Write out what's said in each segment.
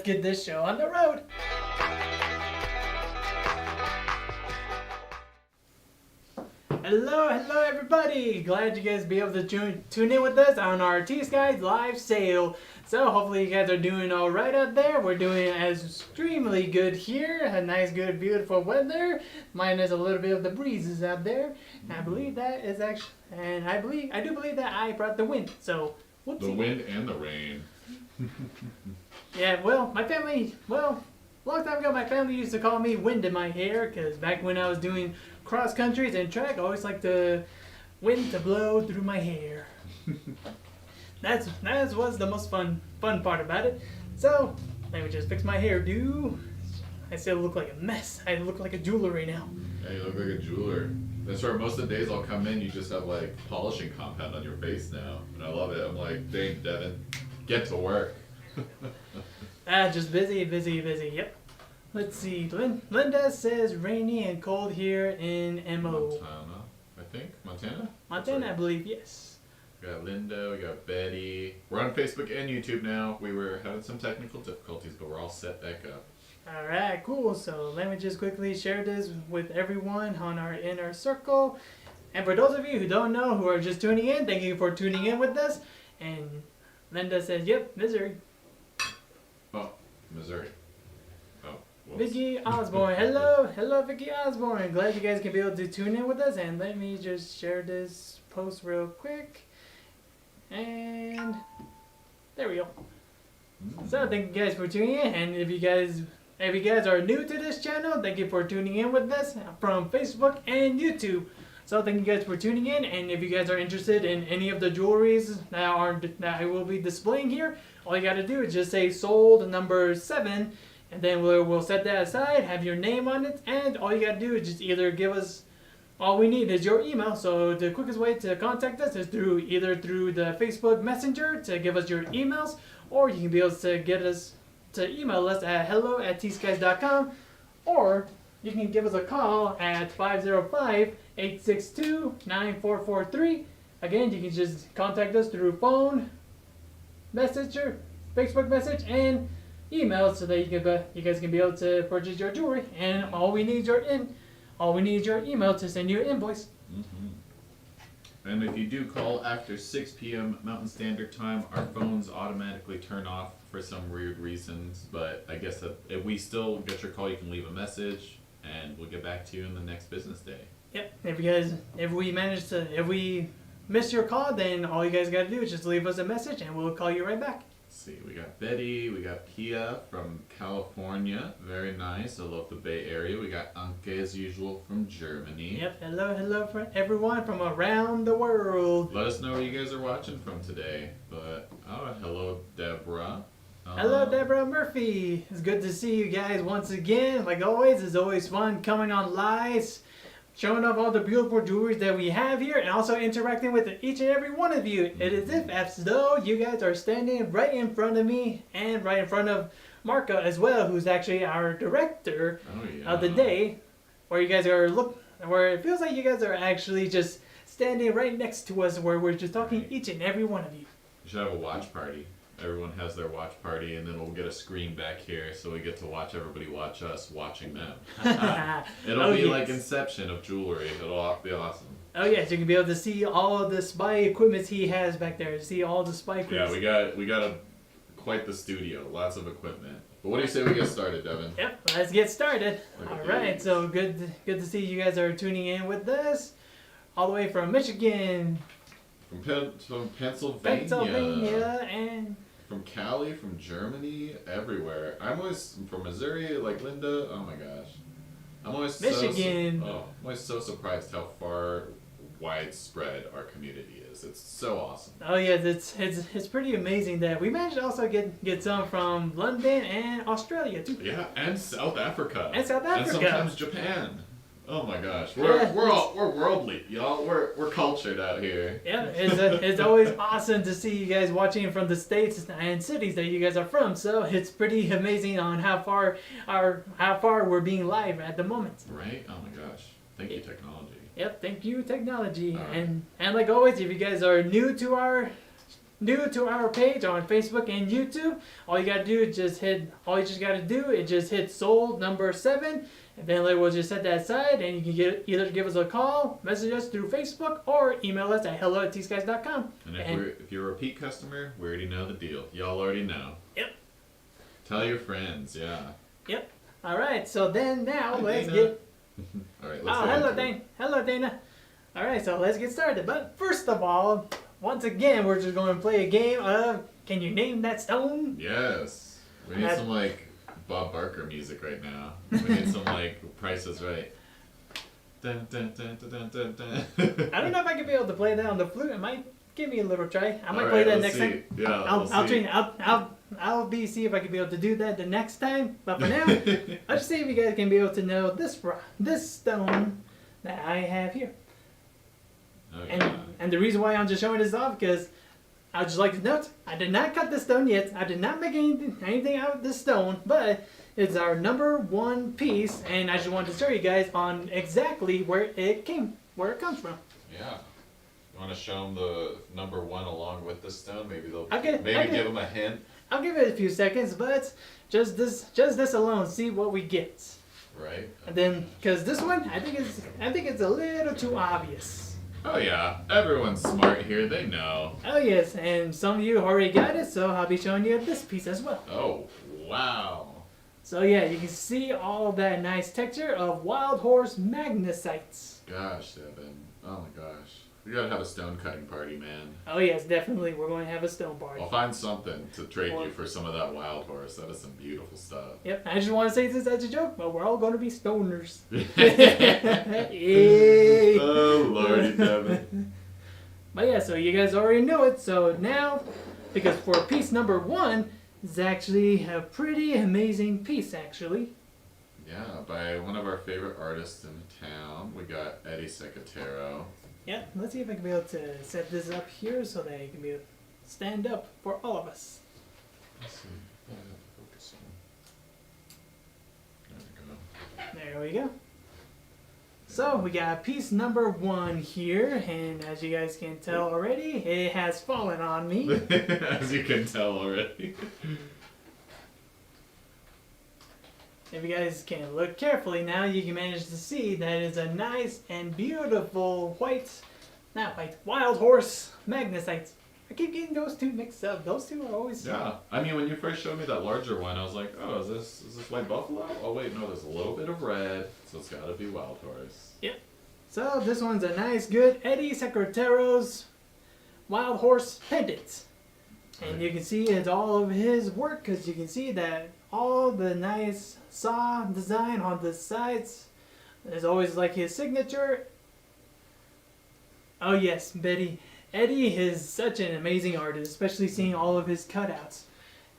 get this show on the road. Hello everybody! Glad you guys be able to tune in with us on our T.Skies live sale. So hopefully you guys are doing alright out there. We're doing extremely good here. A nice, good, beautiful weather. Minus a little bit of the breezes out there. I believe that is actually, and I do believe that I brought the wind. So, whoopsie. The wind and the rain. Yeah, well, my family, long time ago, my family used to call me wind in my hair, because back when I was doing cross countries and track, I always liked the wind to blow through my hair. That was the most fun part about it. So, let me just fix my hairdo. I still look like a mess. I look like a jeweler right now. Yeah, you look like a jeweler. That's where most of the days I'll come in, you just have like polishing compound on your face now. And I love it. I'm like, dang, Devin, get to work. Just busy, yep. Let's see, Linda says rainy and cold here in MO. Montana, I think. Montana? Montana, I believe, yes. We got Linda, we got Betty. We're on Facebook and YouTube now. We were having some technical difficulties, but we're all set back up. Alright, cool. So let me just quickly share this with everyone on our inner circle. And for those of you who don't know, who are just tuning in, thank you for tuning in with us. And Linda says, yep, Missouri. Oh, Missouri. Oh, whoops. Vicky Osborne. Hello Vicky Osborne. Glad you guys can be able to tune in with us. And let me just share this post real quick. And there we go. So thank you guys for tuning in. And if you guys are new to this channel, thank you for tuning in with us from Facebook and YouTube. So thank you guys for tuning in, and if you guys are interested in any of the jewelries that I will be displaying here, all you gotta do is just say sold number 7, and then we'll set that aside, have your name on it, and all you gotta do is just either give us, all we need is your email. So the quickest way to contact us is either through the Facebook Messenger to give us your emails, or you can be able to get us to email us at hello@tskies.com, or you can give us a call at 505-862-9443. Again, you can just contact us through phone, messenger, Facebook message, and email, so that you guys can be able to purchase your jewelry. And all we need is your email to send you an invoice. Mm-hmm. And if you do call after 6 p.m. Mountain Standard Time, our phones automatically turn off for some weird reasons. But I guess that if we still get your call, you can leave a message, and we'll get back to you in the next business day. Yep. If we miss your call, then all you guys gotta do is just leave us a message, and we'll call you right back. Let's see, we got Betty, we got Pia from California, very nice. I love the Bay Area. We got Anke as usual from Germany. Yep. Hello for everyone from around the world. Let us know where you guys are watching from today. But hello Deborah. Hello, Deborah Murphy. It's good to see you guys once again. Like always, it's always fun coming on live, showing off all the beautiful jewelry that we have here, and also interacting with each and every one of you. It is as though you guys are standing right in front of me, and right in front of Marco as well, who's actually our director of the day, where you guys are where it feels like you guys are actually just standing right next to us, where we're just talking each and every one of you. We should have a watch party. Everyone has their watch party, and then we'll get a screen back here, so we get to watch everybody watch us watching them. It'll be like Inception of jewelry. It'll be awesome. Oh yes, you can be able to see all of the spy equipment he has back there. See all the spy equipment. Yeah, we got quite the studio. Lots of equipment. But what do you say we get started, Devin? Yep, let's get started. All right, so good to see you guys are tuning in with us, all the way from Michigan, from Pennsylvania, and from Cali, from Germany, everywhere. I'm always from Missouri, like Linda. Oh my gosh, I'm always Michigan. I'm always so surprised how far widespread our community is. It's so awesome. Oh yeah, it's pretty amazing that we managed to also get some from London and Australia too. Yeah, and South Africa. And sometimes Japan. Oh my gosh, we're worldly, y'all. We're cultured out here. Yeah, it's always awesome to see you guys watching from the states and cities that you guys are from. So it's pretty amazing on how far we're being live at the moment. Right? Oh my gosh, thank you, technology. Yep, thank you, technology. And like always, if you guys are new to our new to our page on Facebook and YouTube, all you gotta do is just hit sold number 7, and then we'll just set that aside, and you can either give us a call, message us through Facebook, or email us at hello@tskies.com. And if you're a repeat customer, we already know the deal. Y'all already know. Yep. Tell your friends, yeah. Yep. All right. So then now let's Dana. get. All right. Hello, Dana. Hello, Dana. All right. So let's get started. But first of all, once again, we're just going to play a game of Can You Name That Stone? Yes. We need some like Bob Barker music right now. We need some like Price is Right. Dun, dun, dun, dun, dun, dun, dun. I don't know if I can be able to play that on the flute. It might give me a little try. I might All play right, that let's next see. time. Yeah, I'll train. I'll see if I can be able to do that the next time. But for now, I'll just see if you guys can be able to know this stone that I have here. Oh, yeah. And the reason why I'm just showing this off because I'd just like to note I did not cut this stone yet. I did not make anything out of this stone, but it's our number 1 piece, and I just wanted to show you guys on exactly where it comes from. Yeah. You want to show them the number 1 along with the stone? Maybe they'll give them a hint. I'll give it a few seconds, but just this alone, see what we get. Right. And then, because this one, I think it's a little too obvious. Oh yeah, everyone's smart here. They know. Oh yes, and some of you already got it, so I'll be showing you this piece as well. Oh wow. So yeah, you can see all that nice texture of Wild Horse Magnesites. Gosh, Devin. Oh my gosh. We gotta have a stone cutting party, man. Oh yes, definitely. We're going to have a stone party. I'll find something to trade you for some of that Wild Horse. That is some beautiful stuff. Yep, I just want to say this as a joke, but we're all going to be stoners. Oh lordy, Devin. But yeah, so you guys already know it. So now, because for piece number 1, it's actually a pretty amazing piece, actually. Yeah, by one of our favorite artists in town. We got Eddie Sacratero. Yeah, let's see if I can be able to set this up here so that it can be able to stand up for all of us. Let's see. Focus on. There we go. So we got piece number 1 here, and as you guys can tell already, it has fallen on me. As you can tell already. If you guys can look carefully now, you can manage to see that it's a nice and beautiful Wild Horse Magnesites. I keep getting those two mixed up. Those two are always... Yeah, I mean, when you first showed me that larger one, I was like, oh, is this White Buffalo? Oh wait, no, there's a little bit of red, so it's gotta be Wild Horse. Yep. So this one's a nice, good Eddie Sacratero's Wild Horse Pendant. And you can see it's all of his work, because you can see that all the nice saw design on the sides is always like his signature. Oh yes, Betty. Eddie is such an amazing artist, especially seeing all of his cutouts.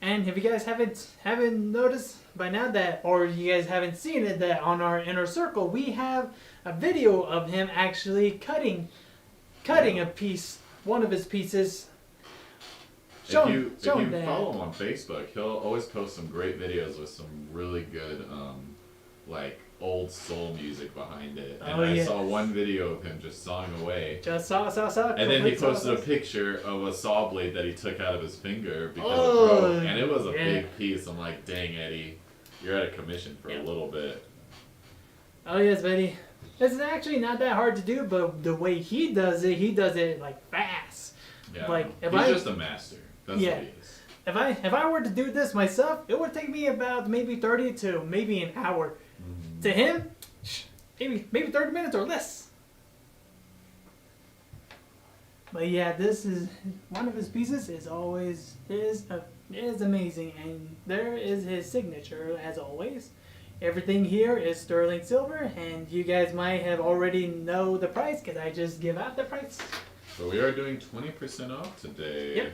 And if you guys haven't noticed by now that, or you guys haven't seen it, that on our inner circle we have a video of him actually cutting a piece, one of his pieces. If you follow him on Facebook, he'll always post some great videos with some really good, like old soul music behind it. And I saw one video of him just sawing away. Just saw. And then he posted a picture of a saw blade that he took out of his finger because it broke. And it was a big piece. I'm like, dang, Eddie, you're at a commission for a little bit. Oh yes, Betty. It's actually not that hard to do, but the way he does it like fast. Yeah, like he's just a master. That's what he is. If I were to do this myself, it would take me about maybe 30 to maybe an hour. Mm-hmm. To him, maybe 30 minutes or less. But yeah, this is one of his pieces. Is amazing, and there is his signature as always. Everything here is sterling silver, and you guys might have already know the price because I just give out the price. So we are doing 20% off today. Yep.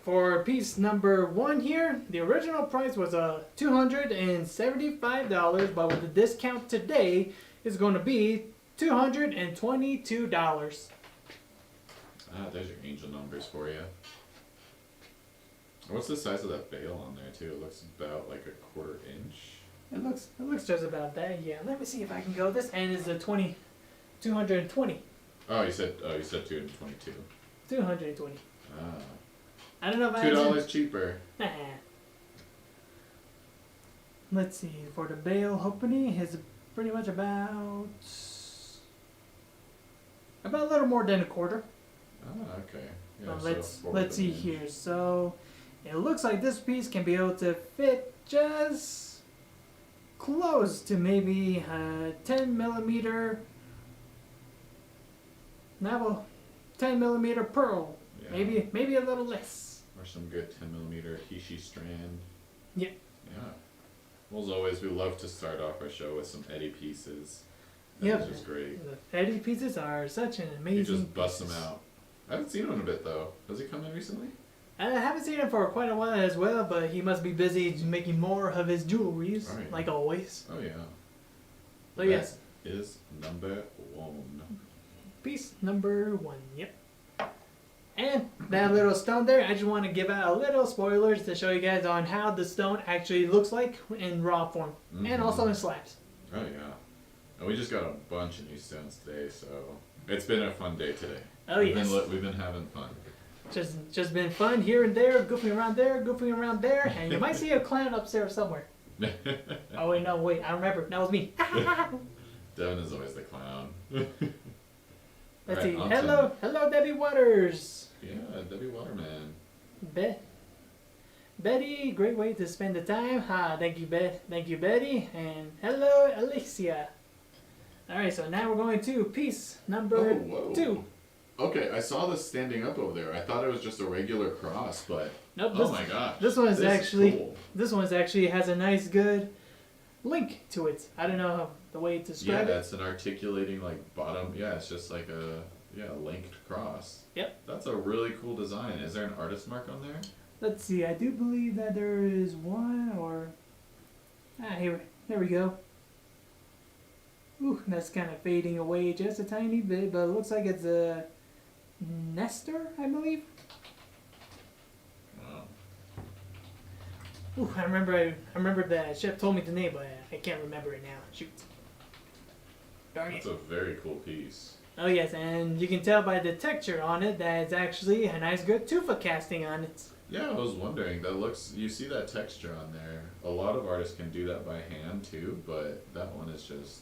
For piece number 1 here, the original price was $275, but with the discount today, it's going to be $222. There's your angel numbers for you. What's the size of that bail on there too? It looks about like a 1/4 inch. It looks just about that. Yeah. Let me see if I can go. This end is a 220. Oh, you said 222. 220. Ah. I don't know if $2 cheaper. Nah. Let's see. For the bail opening, is pretty much about a little more than a quarter. Oh, okay. Yeah, Let's see here. So it looks like this piece can be able to fit just close to maybe a 10mm. Now, well, 10mm pearl. Yeah. Maybe a little less. Or some good 10mm Hishi strand. Yeah. Yeah. Well, as always, we love to start off our show with some Eddie pieces. Yep. That's just great. The Eddie pieces are such an amazing. You just bust pieces. them out. I haven't seen him in a bit though. Has he come in recently? I haven't seen him for quite a while as well, but he must be busy making more of his jewelries, Right. like always. Oh yeah. So yes, Is number 1. piece number 1. Yep. And that little stone there, I just want to give out a little spoilers to show you guys on how the stone actually looks like in raw form, and also in slabs. Oh yeah. And we just got a bunch of new stones today, so it's been a fun day today. Oh yes. We've been having fun. Just been fun here and there, goofing around there, and you might see a clown upstairs somewhere. Oh wait, no, wait, I remember. That was me. Devin is always the clown. Let's Right, see. on Hello, Debbie Waters. Yeah, Debbie Waterman. Betty, great way to spend the time. Thank you, Betty. And hello, Alicia. All right, so now we're going to piece number 2. Okay, I saw this standing up over there. I thought it was just a regular cross, but Nope. oh my gosh, this one is cool. This one actually has a nice, good link to it. I don't know the way to describe it. Yeah, it's an articulating like bottom. Yeah, it's just like a linked cross. Yep. That's a really cool design. Is there an artist mark on there? Let's see. I do believe that there is one, or here we go. Ooh, that's kind of fading away just a tiny bit, but it looks like it's a Nestor, I believe. Wow. Ooh, I remember that chef told me the name, but I can't remember it now. Shoot. Darn That's it. a very cool piece. Oh yes, and you can tell by the texture on it that it's actually a nice good tufa casting on it. Yeah, I was wondering. You see that texture on there. A lot of artists can do that by hand too, but that one is just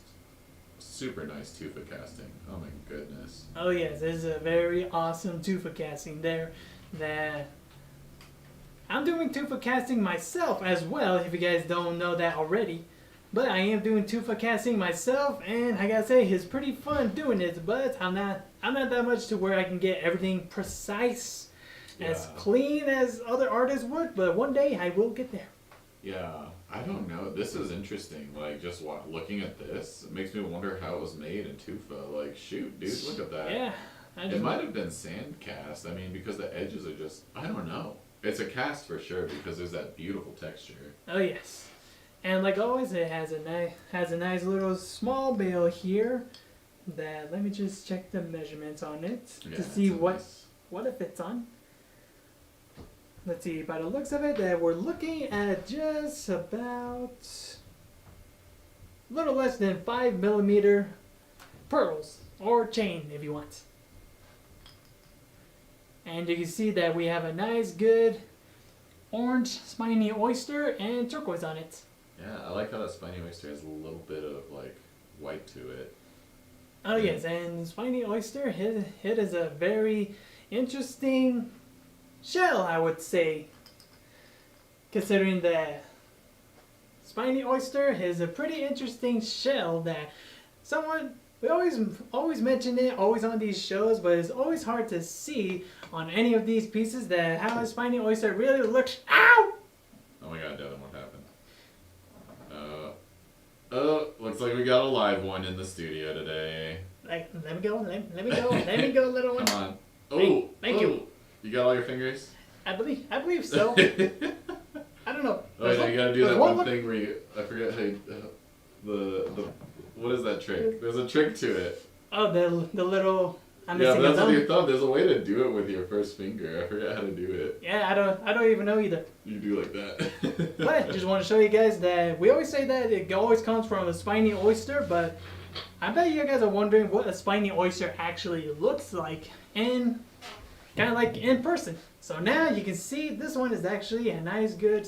super nice tufa casting. Oh my goodness. Oh yes, this is a very awesome tufa casting there. That I'm doing tufa casting myself as well, if you guys don't know that already. But I am doing tufa casting myself, and I gotta say it's pretty fun doing it. But I'm not that much to where I can get everything precise, as clean as other artists would. But one day I will get there. Yeah, I don't know. This is interesting. Like, just looking at this, it makes me wonder how it was made in tufa. Like, shoot, dude, look at that. Yeah. It might have been sand cast. I mean, because the edges are just, I don't know. It's a cast for sure because there's that beautiful texture. Oh yes. And like always, it has a nice little small bail here. That let me just check the measurements on it to see what it fits on. Let's see. By the looks of it, that we're looking at just about a little less than 5mm pearls or chain, if you want. And you can see that we have a nice, good orange spiny oyster and turquoise on it. Yeah, I like how that Spiny Oyster has a little bit of like white to it. Oh yes, and Spiny Oyster, it is a very interesting shell, I would say. Considering that Spiny Oyster is a pretty interesting shell that we always mention it, always on these shows, but it's always hard to see on any of these pieces that how a Spiny Oyster really looks. Ow! Oh my god, Devin, what happened? Looks like we got a live one in the studio today. Let me go, little one. Come on. Oh, thank you. You got all your fingers? I believe so. I don't know. Oh yeah, you gotta do that one thing where I forget how what is that trick? There's a trick to it. Oh, the little. But that's with your thumb. There's a way to do it with your first finger. I forget how to do it. Yeah, I don't even know either. You do like that. But I just want to show you guys that we always say that it always comes from a spiny oyster, but I bet you guys are wondering what a spiny oyster actually looks like kind of like in person. So now you can see this one is actually a nice good,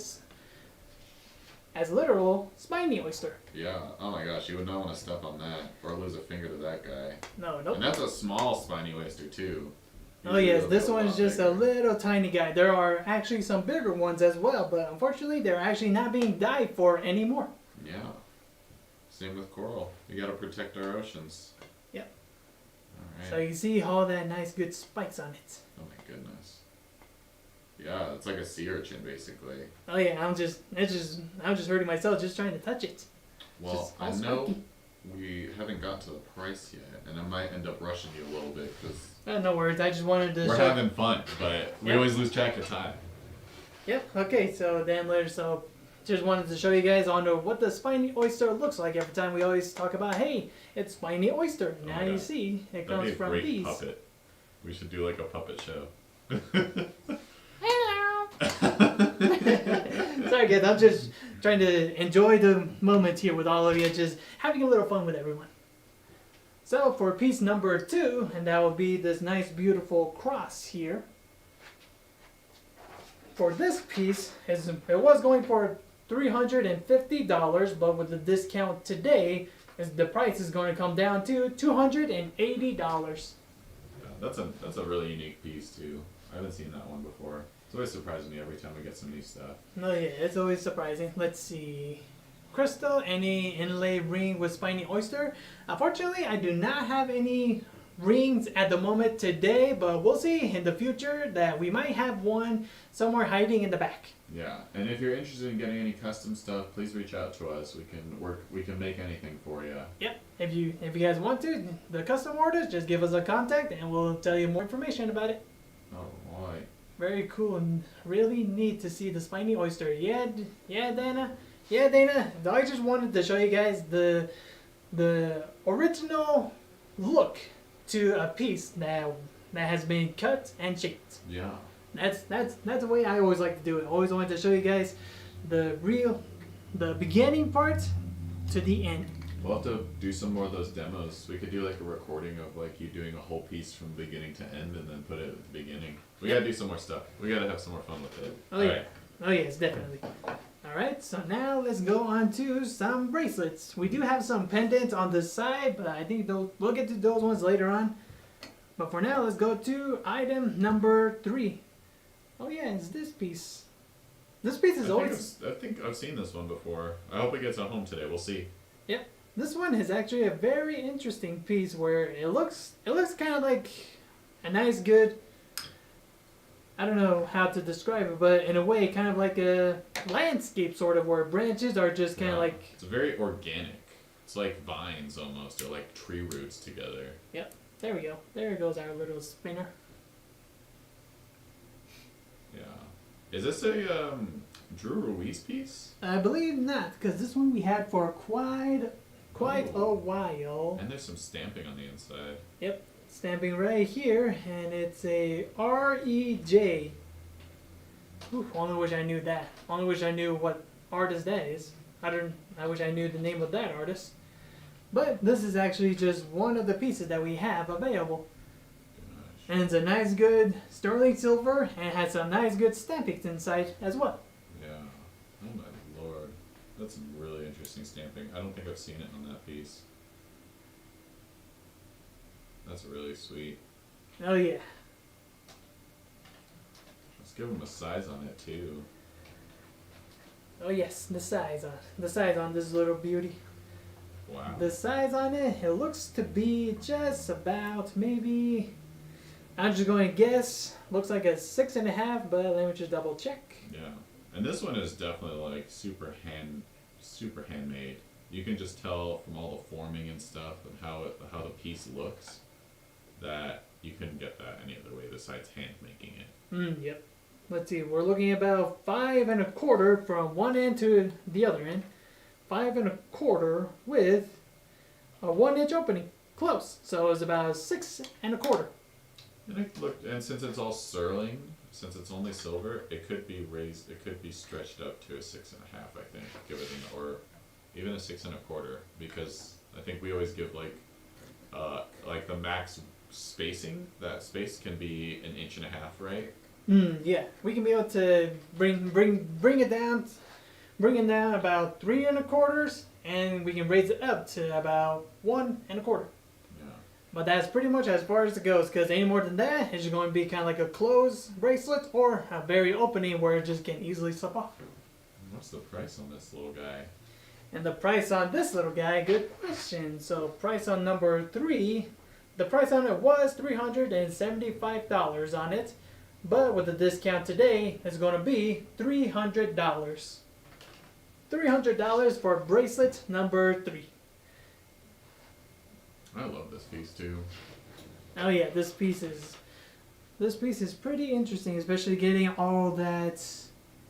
as literal, Spiny Oyster. Yeah. Oh my gosh, you would not want to step on that or lose a finger to that guy. No, nope. And that's a small Spiny Oyster too. Oh yes, this Usually one's they'll just be a lot bigger. little tiny guy. There are actually some bigger ones as well, but unfortunately they're actually not being dyed for anymore. Yeah. Same with coral. We gotta protect our oceans. Yep. Alright. So you can see all that nice good spikes on it. Oh my goodness. Yeah, it's like a sea urchin basically. Oh yeah, I'm just hurting myself just trying to touch it. Well, Just all I know spiky. we haven't got to the price yet, and I might end up rushing you a little bit because No worries, I just wanted to we're show. having fun, but we Yep. always lose track of time. Yep. Okay. So then later, so just wanted to show you guys on what the Spiny Oyster looks like. Every time we always talk about, hey, it's Spiny Oyster. Oh Now my you God. see it That'd comes be a from great these. puppet. We should do like a puppet show. Hello. Sorry guys, I'm just trying to enjoy the moment here with all of you, just having a little fun with everyone. So for piece number 2, and that will be this nice beautiful cross here. For this piece, it was going for $350, but with the discount today, the price is going to come down to $280. Yeah, that's a really unique piece too. I haven't seen that one before. It's always surprising me every time we get some new stuff. Oh yeah, it's always surprising. Let's see. Crystal, any inlay ring with Spiny Oyster? Unfortunately, I do not have any rings at the moment today, but we'll see in the future that we might have one somewhere hiding in the back. Yeah, and if you're interested in getting any custom stuff, please reach out to us. We can make anything for you. Yep. If you guys want to, the custom orders, just give us a contact and we'll tell you more information about it. Alright. Very cool and really neat to see the Spiny Oyster. Yeah, Dana. Yeah, Dana. I just wanted to show you guys the original look to a piece that has been cut and shaped. Yeah. That's the way I always like to do it. Always wanted to show you guys the beginning part to the end. We'll have to do some more of those demos. We could do like a recording of like you doing a whole piece from beginning to end and then put it at the beginning. We gotta do some more stuff. We gotta have some more fun with it. Oh yeah. Alright. Oh yes, definitely. Alright, so now let's go on to some bracelets. We do have some pendants on the side, but I think we'll get to those ones later on. But for now, let's go to item number 3. Oh yeah, it's this piece. This piece is always... I think I've seen this one before. I hope it gets at home today. We'll see. Yep. This one is actually a very interesting piece where it looks kind of like a nice good... I don't know how to describe it, but in a way, kind of like a landscape sort of, where branches are just kind of like... It's very organic. It's like vines almost, or like tree roots together. Yep, there we go. There goes our little spinner. Yeah. Is this a Drew Ruiz piece? I believe not, because this one we had for quite a while. And there's some stamping on the inside. Yep, stamping right here, and it's a R-E-J. Ooh, only wish I knew that. Only wish I knew what artist that is. I wish I knew the name of that artist. But this is actually just one of the pieces that we have available. Gosh. And it's a nice good sterling silver, and has some nice good stampings inside as well. Yeah. Oh my lord. That's some really interesting stamping. I don't think I've seen it on that piece. That's really sweet. Oh yeah. Let's give him a size on it too. Oh yes, the size on this little beauty. Wow. The size on it looks to be just about maybe, I'm just going to guess, looks like a 6.5, but let me just double check. Yeah. And this one is definitely like super handmade. You can just tell from all the forming and stuff and how the piece looks that you couldn't get that any other way besides hand making it. Yep. Let's see, we're looking about 5 1/4 from one end to the other end. 5 1/4 with a 1-inch opening. Close. So it's about 6 1/4. And it looked, and since it's all sterling, since it's only silver, it could be raised. It could be stretched up to a 6.5. I think, give it or even a 6 1/4, because I think we always give like the max spacing. That space can be 1.5 inches, right? Yeah, we can be able to bring it down, about 3 1/4, and we can raise it up to about 1 1/4. Yeah. But that's pretty much as far as it goes, because any more than that, it's going to be kind of like a closed bracelet or a very opening where it just can easily slip off. What's the price on this little guy? And the price on this little guy, good question. So price on number 3, the price on it was $375 on it, but with the discount today, it's going to be $300. $300 for bracelet number 3. I love this piece too. Oh yeah, this piece is pretty interesting, especially getting all that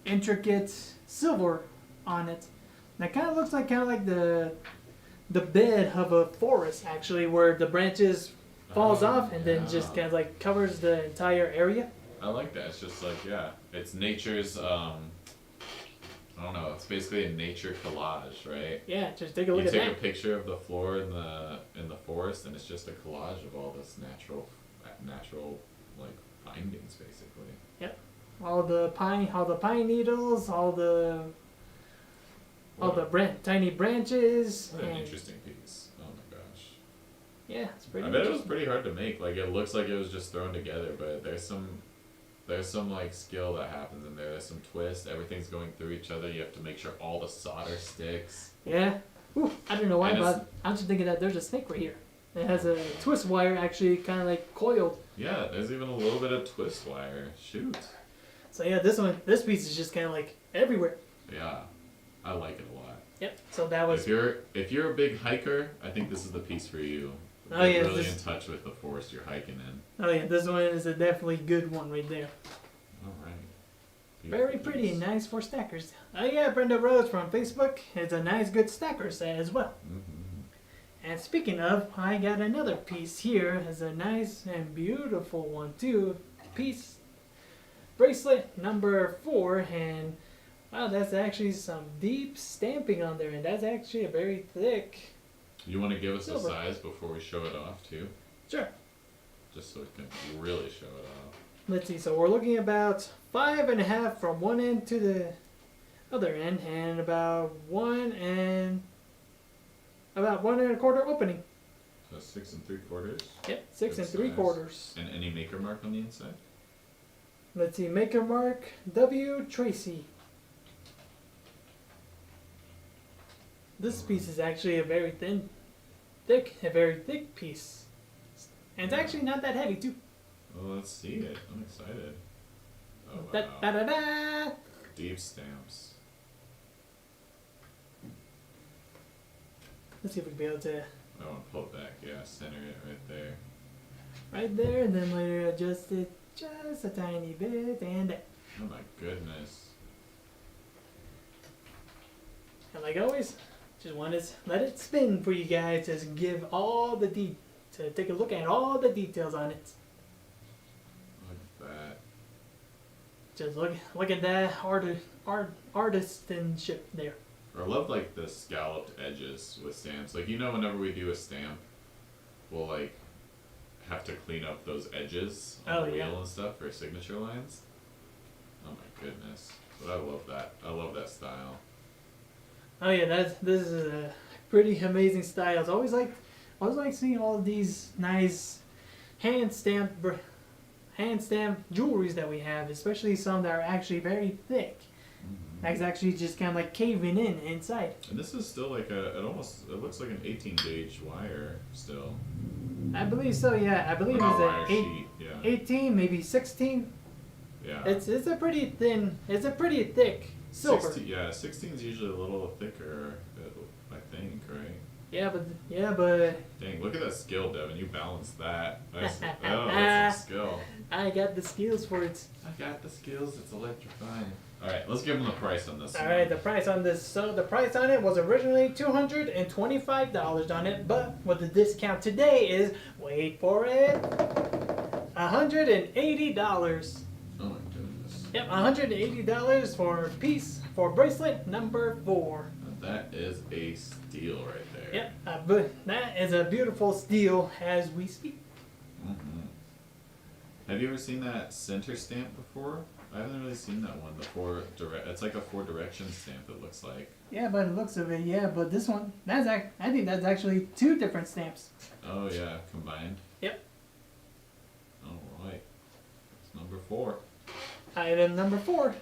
intricate silver on it. That kind of looks like the bed of a forest actually, where the branches falls off and then just kind of like covers the entire area. I like that. It's just like, yeah, it's nature's I don't know, it's basically a nature collage, right? Yeah, just take a look You at take that. a picture of the floor in the forest, and it's just a collage of all this natural like findings, basically. Yep. All the pine needles, all the tiny branches. What an and interesting piece. Oh my gosh. yeah, it's pretty. I bet it was interesting. pretty hard to make. Like, it looks like it was just thrown together, but there's some like skill that happens in there. There's some twist. Everything's going through each other. You have to make sure all the solder sticks. Yeah. Ooh, I don't know why, And but I'm just thinking that there's a snake right here. It has a twist wire actually kind of like coiled. Yeah, there's even a little bit of twist wire. Shoot. So yeah, this piece is just kind of like everywhere. Yeah, I like it a lot. Yep. So that was. If you're a big hiker, I think this is the piece for you. Oh, Get yeah, really this- in touch with the forest you're hiking in. Oh yeah, this one is a definitely good one right there. All right. Very Beautiful pretty, piece. nice for stackers. Oh yeah, Brenda Rose from Facebook. It's a nice, good stacker set as well. Mhm. And speaking of, I got another piece here. It's a nice and beautiful one too. Piece, bracelet number 4, and wow, that's actually some deep stamping on there, and that's actually a very thick. You want to give us Silver. a size before we show it off too? Sure. Just so we can really show it off. Let's see. So we're looking about 5.5 from one end to the other end, and about 1 1/4 opening. So 6 3/4. Yep, 6 Good 3/4. size. And any maker mark on the inside? Let's see, maker mark W. Tracy. This piece is actually a very very thick piece. And it's actually not that heavy too. Well, let's see it. I'm excited. Oh, Da, da, wow. da, da. Deep stamps. Let's see if we can be able to, I want to pull it back. Yeah, center it right there. right there, and then later adjust it just a tiny bit, and Oh my goodness. like always, just want to let it spin for you guys, just give all the to take a look at all the details on it. Look at that. Just look at that artisanship there. I love like the scalloped edges with stamps. Like, whenever we do a stamp, we'll like have to clean up those edges on Oh, the wheel yeah. and stuff for signature lines. Oh my goodness. But I love that. I love that style. Oh yeah, this is a pretty amazing style. I always like seeing all of these nice hand stamped jewelries that we have, especially some that are actually very thick. That's actually just kind of like caving in inside. And this is still like it looks like an 18 gauge wire still. I believe so. Yeah, I believe Or not it's wire a sheet, yeah. 18, maybe 16. Yeah. It's a pretty thin. It's a pretty thick silver. 16 is usually a little thicker, I think, right? Yeah, but Dang, look at that skill, Devin. You balanced that. That's some skill. I got the skills for it. I got the skills. It's electrifying. All right, let's give them the price on this. All right, the price on this. So the price on it was originally $225 on it, but with the discount today is, wait for it, $180. Oh my goodness. Yep, $180 for bracelet number 4. That is a steal right there. Yep, but that is a beautiful steal as we speak. Mm-hmm. Have you ever seen that center stamp before? I haven't really seen that one. It's like a 4 direction stamp. It looks like. Yeah, by the looks of it, yeah. But this one, I think that's actually 2 different stamps. Oh yeah, combined. Yep. All right. It's number 4. Item number 4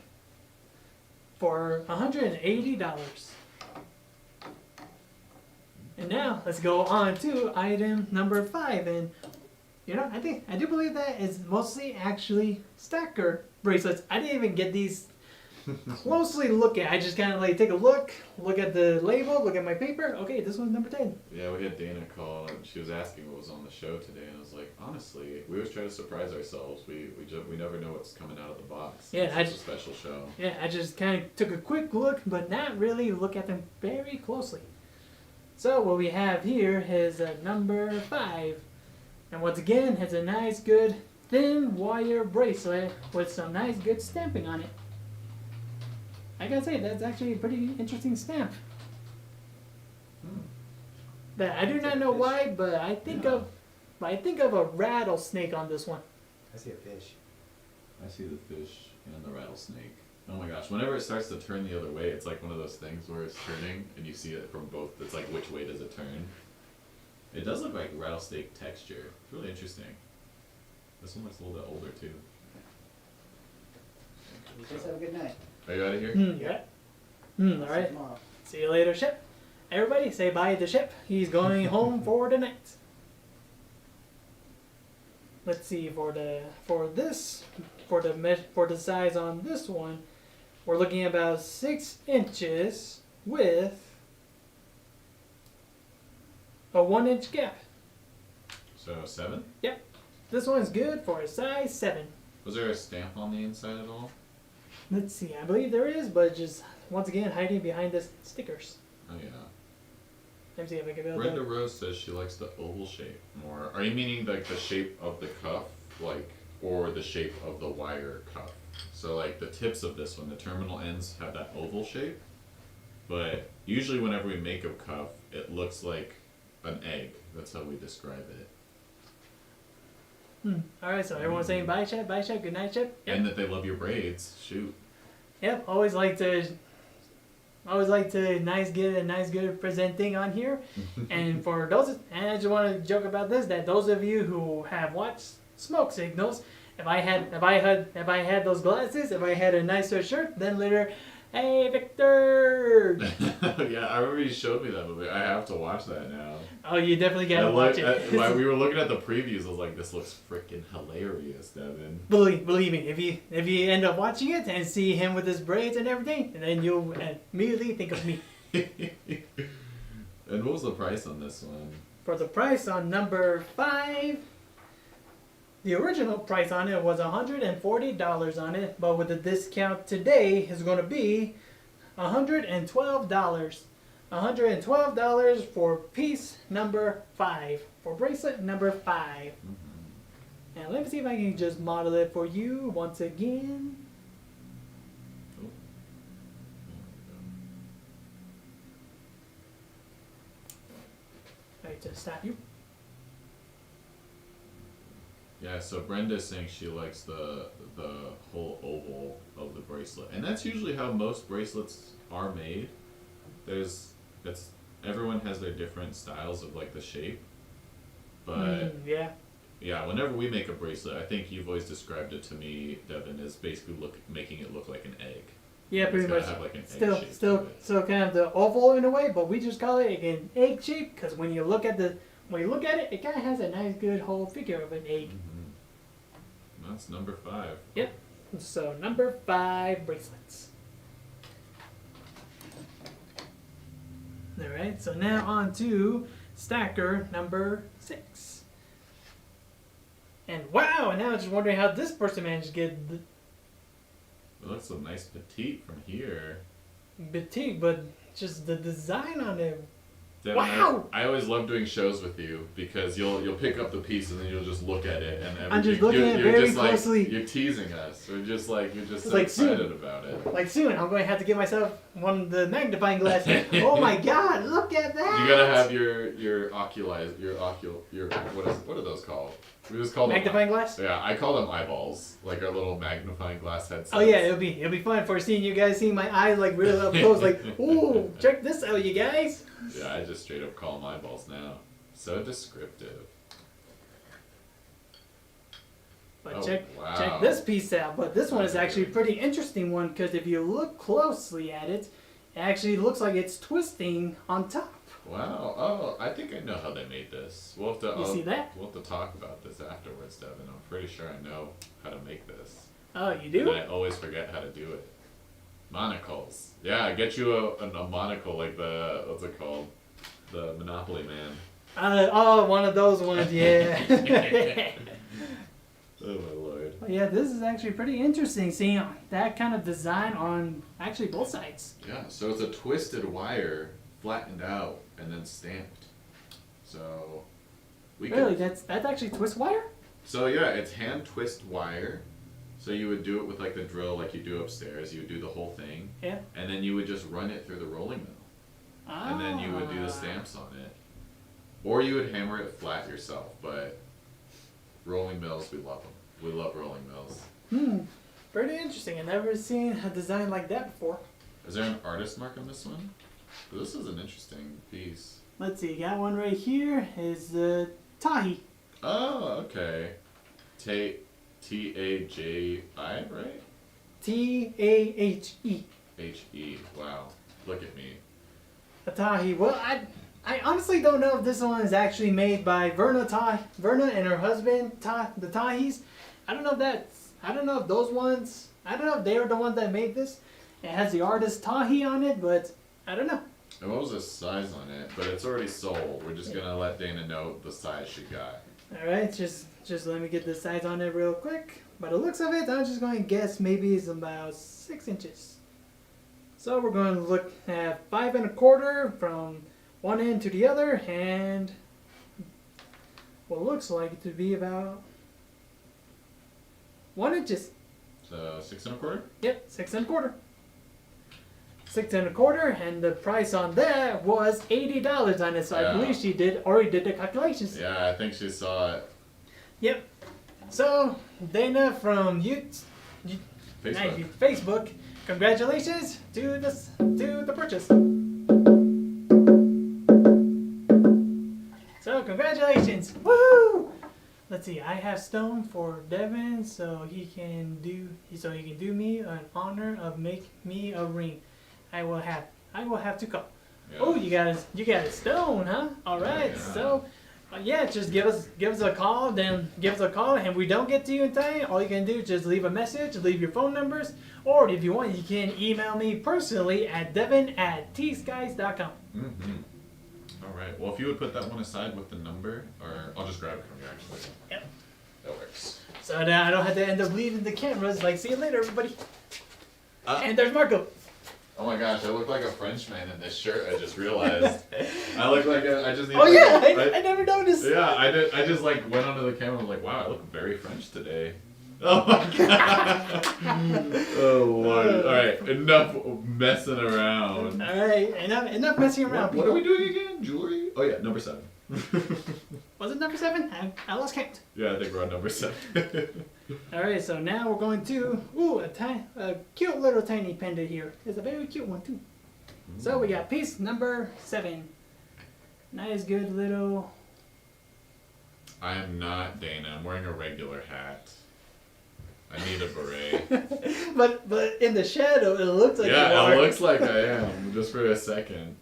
for $180. And now let's go on to item number 5. And you know, I do believe that is mostly actually stacker bracelets. I didn't even get these closely look at. I just kind of like take a look at the label, look at my paper. Okay, this one's number 10. Yeah, we had Dana call and she was asking what was on the show today, and I was like, honestly, we always try to surprise ourselves. We never know what's coming out of the box. Yeah, it's a special show. Yeah, I just kind of took a quick look, but not really look at them very closely. So what we have here is number 5. And once again, it's a nice, good, thin wire bracelet with some nice, good stamping on it. I gotta say, that's actually a pretty interesting stamp. That I do not know why, but I think of a rattlesnake on this one. I see a fish. I see the fish and the rattlesnake. Oh my gosh, whenever it starts to turn the other way, it's like one of those things where it's turning and you see it from both. It's like, which way does it turn? It does look like rattlesnake texture. It's really interesting. This one looks a little bit older too. You guys have a good night. Are you out of here? Yeah. All right. Tomorrow. See you later, Ship. Everybody, say bye to Ship. He's going home for the night. Let's see for the size on this one, we're looking at about 6 inches with a 1-inch gap. So 7? Yep. This one's good for a size 7. Was there a stamp on the inside at all? Let's see. I believe there is, but just once again hiding behind the stickers. Oh yeah. Let me see if I can build Brenda that. Rose says she likes the oval shape more. Are you meaning like the shape of the cuff, like, or the shape of the wire cuff? So like the tips of this one, the terminal ends have that oval shape, but usually whenever we make a cuff, it looks like an egg. That's how we describe it. All right, so everyone's saying bye, Shep, good night, Shep. Yep. And that they love your braids. Shoot. Yep, always like to get a nice good presenting on here. And for those, and I just want to joke about this, that those of you who have watched Smoke Signals, if I had those glasses, if I had a nicer shirt, then later, hey Victor. Yeah, I remember you showed me that movie. I have to watch that now. Oh, you definitely gotta watch it. While we were looking at the previews, I was like, "This looks freaking hilarious, Devin." Believe me, if you end up watching it and see him with his braids and everything, then you'll immediately think of me. And what was the price on this one? For the price on number 5, the original price on it was $140 on it, but with the discount today is going to be $112. $112 for piece number 5, for bracelet number 5. Mm-hmm. And let me see if I can just model it for you once again. Oh. Right, to stop you. Yeah, so Brenda's saying she likes the whole oval of the bracelet, and that's usually how most bracelets are made. Everyone has their different styles of like the shape, but yeah, whenever we make a bracelet, I think you've always described it to me, Devin, as basically making it look like an egg. Yeah, It's pretty gotta much. have like an egg shape to Still, it. so kind of the oval in a way, but we just call it an egg shape because when you look at it, it kind of has a nice, good whole figure of an egg. Mm-hmm. That's number 5. Yep. So number 5 bracelets. All right. So now on to stacker number 6. And wow! And now I'm just wondering how this person managed to get It looks so nice petite from here. boutique, but just the design on it. Devin, Wow! I always love doing shows with you because you'll pick up the piece and then you'll just look at it and everything. I'm just looking at it you're very just closely. Like, you're teasing us. You're just It's so like excited about it. Like soon, I'm going to have to get myself one of the magnifying glasses. Oh my God! Look at that! You gotta have your what are those called? We just call them Magnifying glass? Yeah, I call them eyeballs, like our little magnifying glass headsets. Oh yeah, it'll be fun for seeing you guys see my eyes like real up close, like, ooh, check this out, you guys. Yeah, I just straight up call them eyeballs now. So descriptive. But Oh, check wow. this piece out. But this one is actually a pretty interesting one because if you look closely at it, it actually looks like it's twisting on top. Wow. Oh, I think I know how they made this. We'll have to. You see that? We'll have to talk about this afterwards, Devin. I'm pretty sure I know how to make this. Oh, you do? And I always forget how to do it. Monocles. Yeah, get you a monocle like the what's it called? The Monopoly Man. Oh, one of those ones, yeah. Oh my lord. Well, yeah, this is actually pretty interesting seeing that kind of design on actually both sides. Yeah, so it's a twisted wire, flattened out, and then stamped. So we Really, could, that's actually twist wire? So yeah, it's hand twist wire. So you would do it with like the drill, like you do upstairs. You would do the whole thing, Yeah. and then you would just run it through the rolling mill, and then you would do the stamps on it, or you would hammer it flat yourself. But rolling mills, we love them. We love rolling mills. Pretty interesting. I've never seen a design like that before. Is there an artist mark on this one? This is an interesting piece. Let's see, got one right here. Is Tahi. Oh, okay. T-A-J-I, right? T-A-H-E. H-E. Wow. Look at me. A Tahi. Well, I honestly don't know if this one is actually made by Verna and her husband, the Tahis. I don't know if those ones, I don't know if they were the ones that made this. It has the artist Tahi on it, but I don't know. And what was the size on it? But it's already sold. We're just gonna let Dana know the size she got. Alright, just let me get the size on it real quick. By the looks of it, I'm just going to guess maybe it's about 6 inches. So we're going to look at 5 1/4 from one end to the other, and what looks like it to be about 1 inches. So 6 1/4? Yep, 6 1/4. 6 1/4, and the price on that was $80 on it. So Yeah. I believe she already did the calculations. Yeah, I think she saw it. Yep. So Dana from Facebook, congratulations to the purchase. So congratulations, woo! Let's see, I have stone for Devin, so he can do me an honor of make me a ring. I will have to call. Yeah. Oh, you got a stone, huh? All right, Yeah. so. Just give us a call. Then give us a call, and we don't get to you in time. All you can do is just leave a message, leave your phone numbers, or if you want, you can email me personally at devin@tskies.com. Mm-hmm. All right. Well, if you would put that one aside with the number, or I'll just grab it from you actually. Yep. That works. So now I don't have to end up leaving the cameras. Like, see you later, everybody. And there's Marco. Oh my gosh, I look like a Frenchman in this shirt. I just realized. I look like I just need. Oh like yeah, a- I never noticed. Yeah, I did. I just like went onto the camera and was like, wow, I look very French today. Oh my god. Oh lord. All right, enough messing around. All right, enough messing around. What are we doing again? Jewelry? Oh yeah, number 7. Was it number 7? I lost count. Yeah, I think we're on number 7. All right, so now we're going to a cute little tiny pendant here. It's a very cute one too. So we got piece number 7. Nice, good little. I am not Dana. I'm wearing a regular hat. I need a beret. but in the shadow, it looks like you Yeah, are. it looks like I am, just for a second.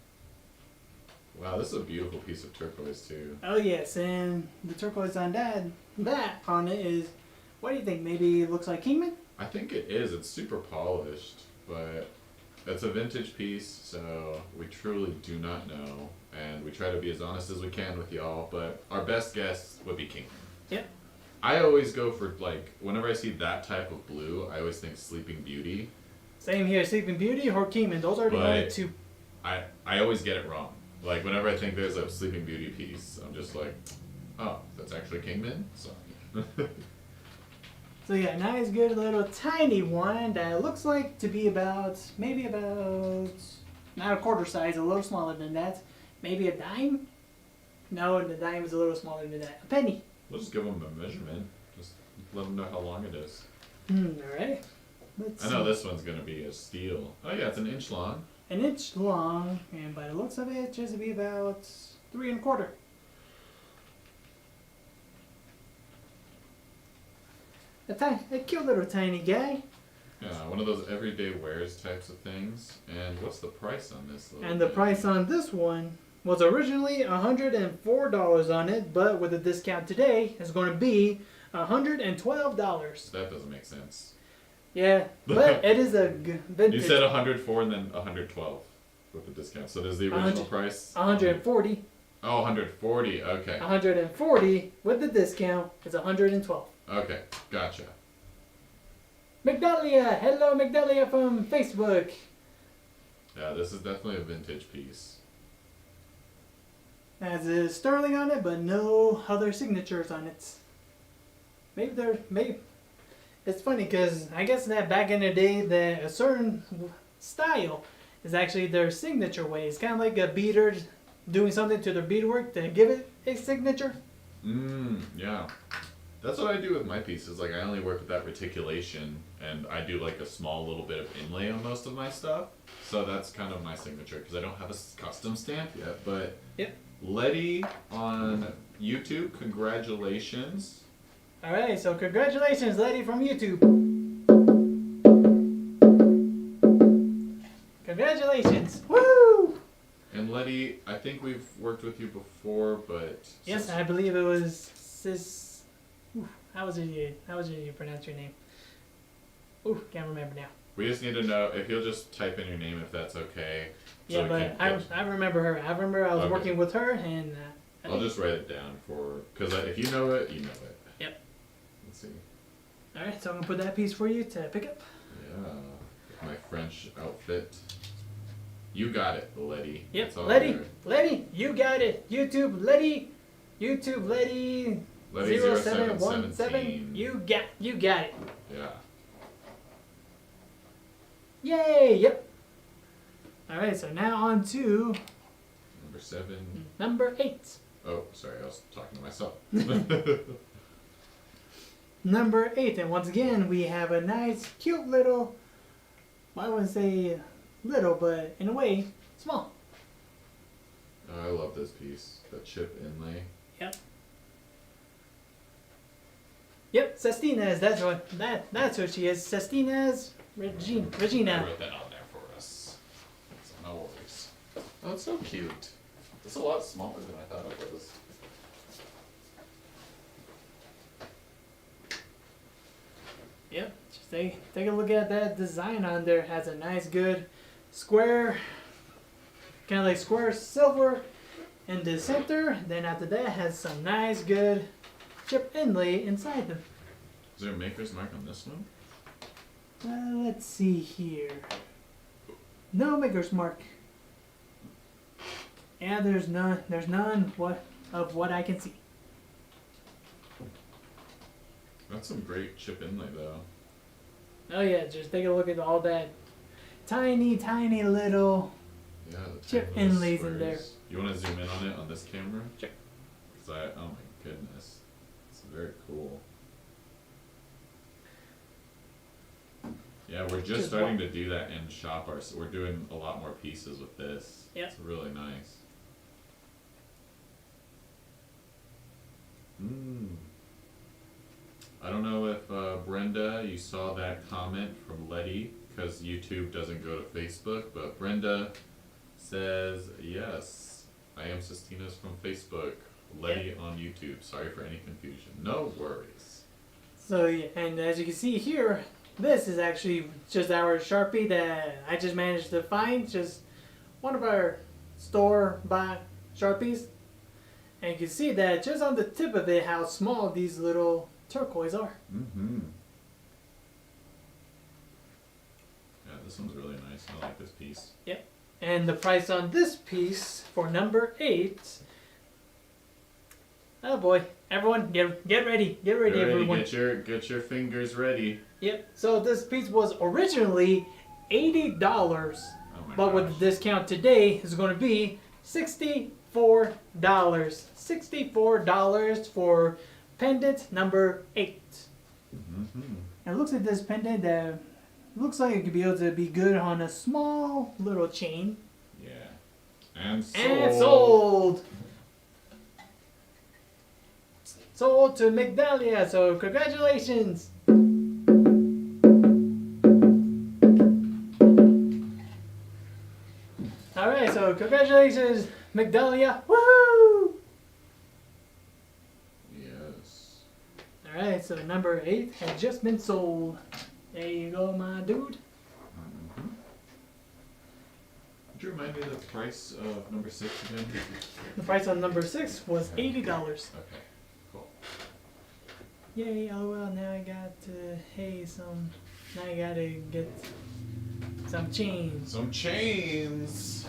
Wow, this is a beautiful piece of turquoise too. Oh yes, and the turquoise on that on it is. What do you think? Maybe it looks like Kingman? I think it is. It's super polished, but it's a vintage piece, so we truly do not know. And we try to be as honest as we can with y'all, but our best guess would be Kingman. Yep. I always go for, like, whenever I see that type of blue, I always think Sleeping Beauty. Same here, Sleeping Beauty or Kingman. Those are the only But two. I always get it wrong. Like, whenever I think there's a Sleeping Beauty piece, I'm just like, oh, that's actually Kingman? So. So yeah, nice, good little tiny one that looks like to be maybe about not a quarter size, a little smaller than that. Maybe a dime? No, the dime is a little smaller than that. A penny. We'll just give them a measurement. Just let them know how long it is. Alright. Let's I know see. this one's gonna be a steel. Oh yeah, it's an inch long. An inch long, and by the looks of it, just be about 3 1/4. A cute little tiny guy. Yeah, one of those everyday wears types of things. And what's the price on this little And the thing? price on this one was originally $104 on it, but with a discount today, it's going to be $112. That doesn't make sense. Yeah, but it is a vintage. You said 104 and then 112 with the discount. So there's the original price? 140. Oh, 140. Okay. 140 with the discount is 112. Okay, gotcha. Migdalia, hello Migdalia from Facebook. Yeah, this is definitely a vintage piece. Has a sterling on it, but no other signatures on it. Maybe. It's funny because I guess that back in the day, that a certain style is actually their signature way. It's kind of like a beater doing something to their beadwork to give it a signature. Yeah. That's what I do with my pieces. Like, I only work with that reticulation, and I do like a small little bit of inlay on most of my stuff. So that's kind of my signature because I don't have a custom stamp yet. But Yep. Letty on YouTube, congratulations. Alright, so congratulations, lady from YouTube. Congratulations. Woo! And Letty, I think we've worked with you before, but Yes, I believe it was Sis. Ooh, how was it you pronounce your name? Ooh, can't remember now. we just need to know if you'll just type in your name if that's okay. Yeah, we but can I remember her. I remember I was Okay. working with her, and I I'll think- just write it down for, because if you know it, you know it. Yep. Let's see. All right, so I'm gonna put that piece for you to pick up. Yeah, my French outfit. You got it, Letty. Yep, It's all Letty, there. Letty, you got it. YouTube, Letty, Letty 0717. You got it. Yeah. Yay! Yep. All right, so now on to Number 7. number 8. Oh, sorry, I was talking to myself. Number 8, and once again we have a nice, cute little. Well, I wouldn't say little, but in a way, small. Oh, I love this piece. The chip inlay. Yep, Sestina's. That's what she is. Sestina's Regina. I wrote that on there for us. So no worries. Oh, it's so cute. It's a lot smaller than I thought it was. Yep. Just take a look at that design on there. Has a nice, good square, kind of like square silver in the center. Then after that, has some nice, good chip inlay inside them. Is there a maker's mark on this one? Let's see here. No maker's mark. Yeah, there's none. There's none. Of what I can see. That's some great chip inlay though. Oh yeah, just take a look at all that tiny, tiny little. Yeah, the Chip tiny little inlays in there. squares. You want to zoom in on it on this camera? Sure. Cause oh my goodness, it's very cool. Yeah, we're just Just starting to do that in shop art. So we're doing a lot more pieces with this. Yep. It's really nice. I don't know if Brenda, you saw that comment from Letty, because YouTube doesn't go to Facebook, but Brenda says, yes, I am Sestina's from Facebook, Letty on YouTube. Sorry for any confusion. No worries. So yeah, and as you can see here, this is actually just our Sharpie that I just managed to find. Just one of our store-bought Sharpies. And you can see that just on the tip of it, how small these little turquoise are. Mm-hmm. Yeah, this one's really nice. I like this piece. Yep. And the price on this piece for number 8. Oh boy. Everyone, get ready. Get ready, everyone. Get your fingers ready. Yep. So this piece was originally $80. Oh my But with the discount today is going to be $64. $64 for Pendant number 8. Mm-hmm. And it looks like this pendant that looks like it could be able to be good on a small little chain. Yeah. And sold. And sold! Sold to Migdalia, so congratulations! Alright, so congratulations, Migdalia! Woohoo! Yes. Alright, so number 8 has just been sold. There you go, my dude. Mm-hmm. Would you remind me the price of number 6 again? The price on number 6 was $80. Okay, cool. Yay, oh well, now I got to, now I gotta get some chains. Some chains.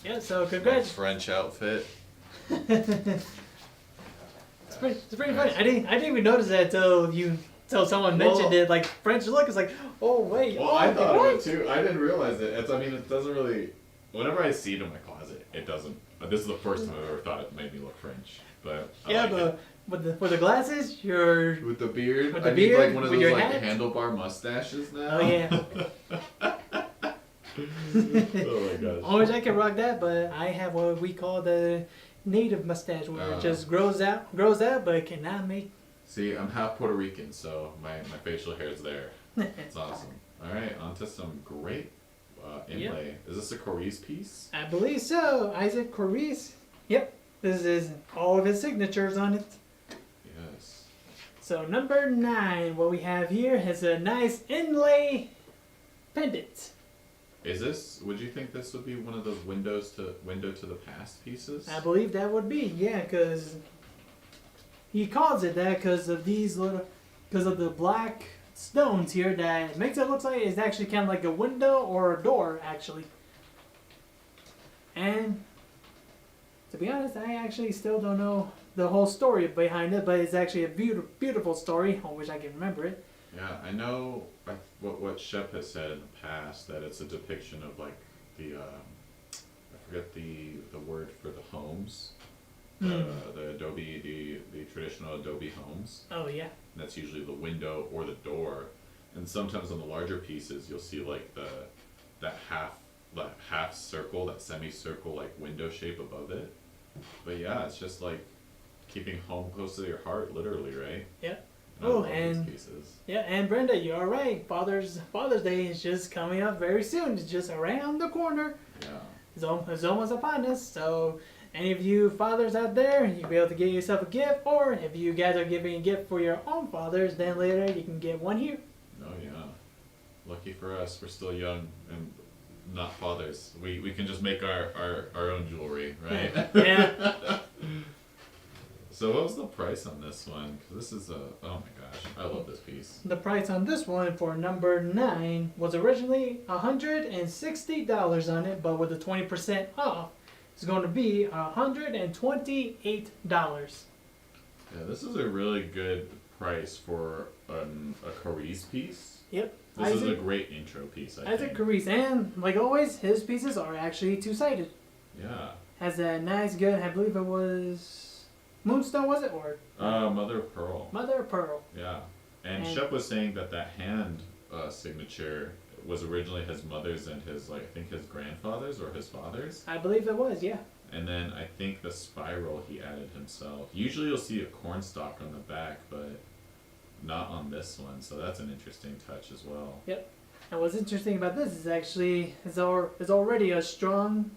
Yeah, so congrats. French outfit. It's pretty funny. I didn't even notice that till someone mentioned it. Like French look, it's like, oh wait. Well, oh, I thought what? of it too. I didn't realize it. It's, I mean, it doesn't really. Whenever I see it in my closet, it doesn't. This is the first time I've ever thought it made me look French. But I Yeah, like but it. with the glasses, you're. With the beard, With the I beard, need like one of with those your like hat? handlebar mustaches now. Oh yeah. Oh my gosh. I wish I could rock that, but I have what we call the native mustache, where it just grows out, but cannot make. See, I'm half Puerto Rican, so my facial hair is there. It's awesome. All right, on to some great inlay. Yep. Is this a Coriz piece? I believe so. Isaac Coriz. Yep. This is all of his signatures on it. Yes. So number 9, what we have here is a nice inlay pendant. Is this? Would you think this would be one of those window to the past pieces? I believe that would be, yeah, because he calls it that because of the black stones here that makes it look like it's actually kind of like a window or a door, actually. And to be honest, I actually still don't know the whole story behind it, but it's actually a beautiful story. I wish I could remember it. Yeah, I know what Shep has said in the past, that it's a depiction of like the I forget the word for the homes, the adobe, the traditional adobe homes. Oh yeah. And that's usually the window or the door, and sometimes on the larger pieces you'll see like that half circle, that semicircle like window shape above it. But yeah, it's just like keeping home close to your heart, literally, right? Yeah. I love and these pieces. yeah, and Brenda, you're right. Father's Day is just coming up very soon. It's just around the corner. Yeah. It's almost upon us. So any of you fathers out there, you'll be able to get yourself a gift, or if you guys are giving a gift for your own fathers, then later you can get one here. Oh yeah. Lucky for us, we're still young and not fathers. We can just make our own jewelry, right? Yeah. So what was the price on this one? 'Cause this is oh my gosh, I love this piece. The price on this one for number 9 was originally $160 on it, but with the 20% off, it's going to be $128. Yeah, this is a really good price for a Coriz piece. Yep. This is a great intro piece, I Isaac think. Coriz, and like always, his pieces are actually two-sided. Yeah. Has a nice, good, I believe it was Moonstone, was it, or Mother of Pearl. Mother of Pearl? Yeah. And Shep was saying that hand signature was originally his mother's and his, like, I think his grandfather's or his father's. I believe it was, yeah. And then I think the spiral he added himself. Usually you'll see a cornstalk on the back, but not on this one. So that's an interesting touch as well. Yep. And what's interesting about this is actually it's already a strong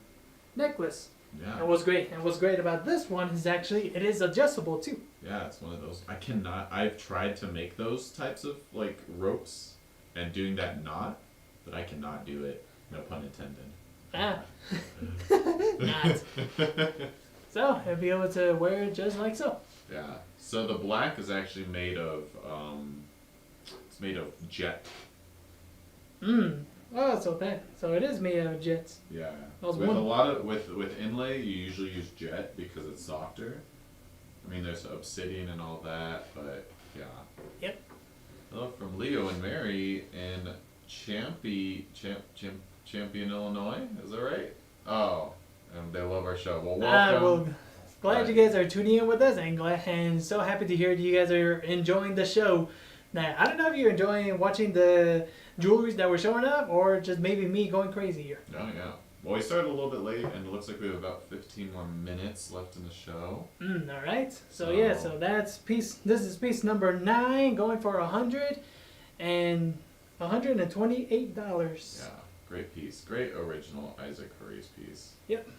necklace. Yeah. And what's great about this one is actually it is adjustable too. Yeah, it's one of those. I've tried to make those types of like ropes and doing that knot, but I cannot do it. No pun intended. Ah. Not. So I'll be able to wear it just like so. Yeah. So the black is actually made of it's made of jet. Oh, so it is made out of jets. Yeah. That was With one- a lot of with inlay, you usually use jet because it's softer. I mean, there's obsidian and all that, but yeah. Yep. Hello from Leo and Mary in Champion, Illinois. Is that right? Oh, and they love our show. Well, welcome. glad you guys are tuning in with us, and so happy to hear that you guys are enjoying the show. Now, I don't know if you're enjoying watching the jewelries that we're showing up, or just maybe me going crazy here. Oh yeah. Well, we started a little bit late, and it looks like we have about 15 more minutes left in the show. All right. So yeah, so that's piece. This is piece number 9, going for $128. Yeah, great piece. Great original Isaac Curry's piece. Yep.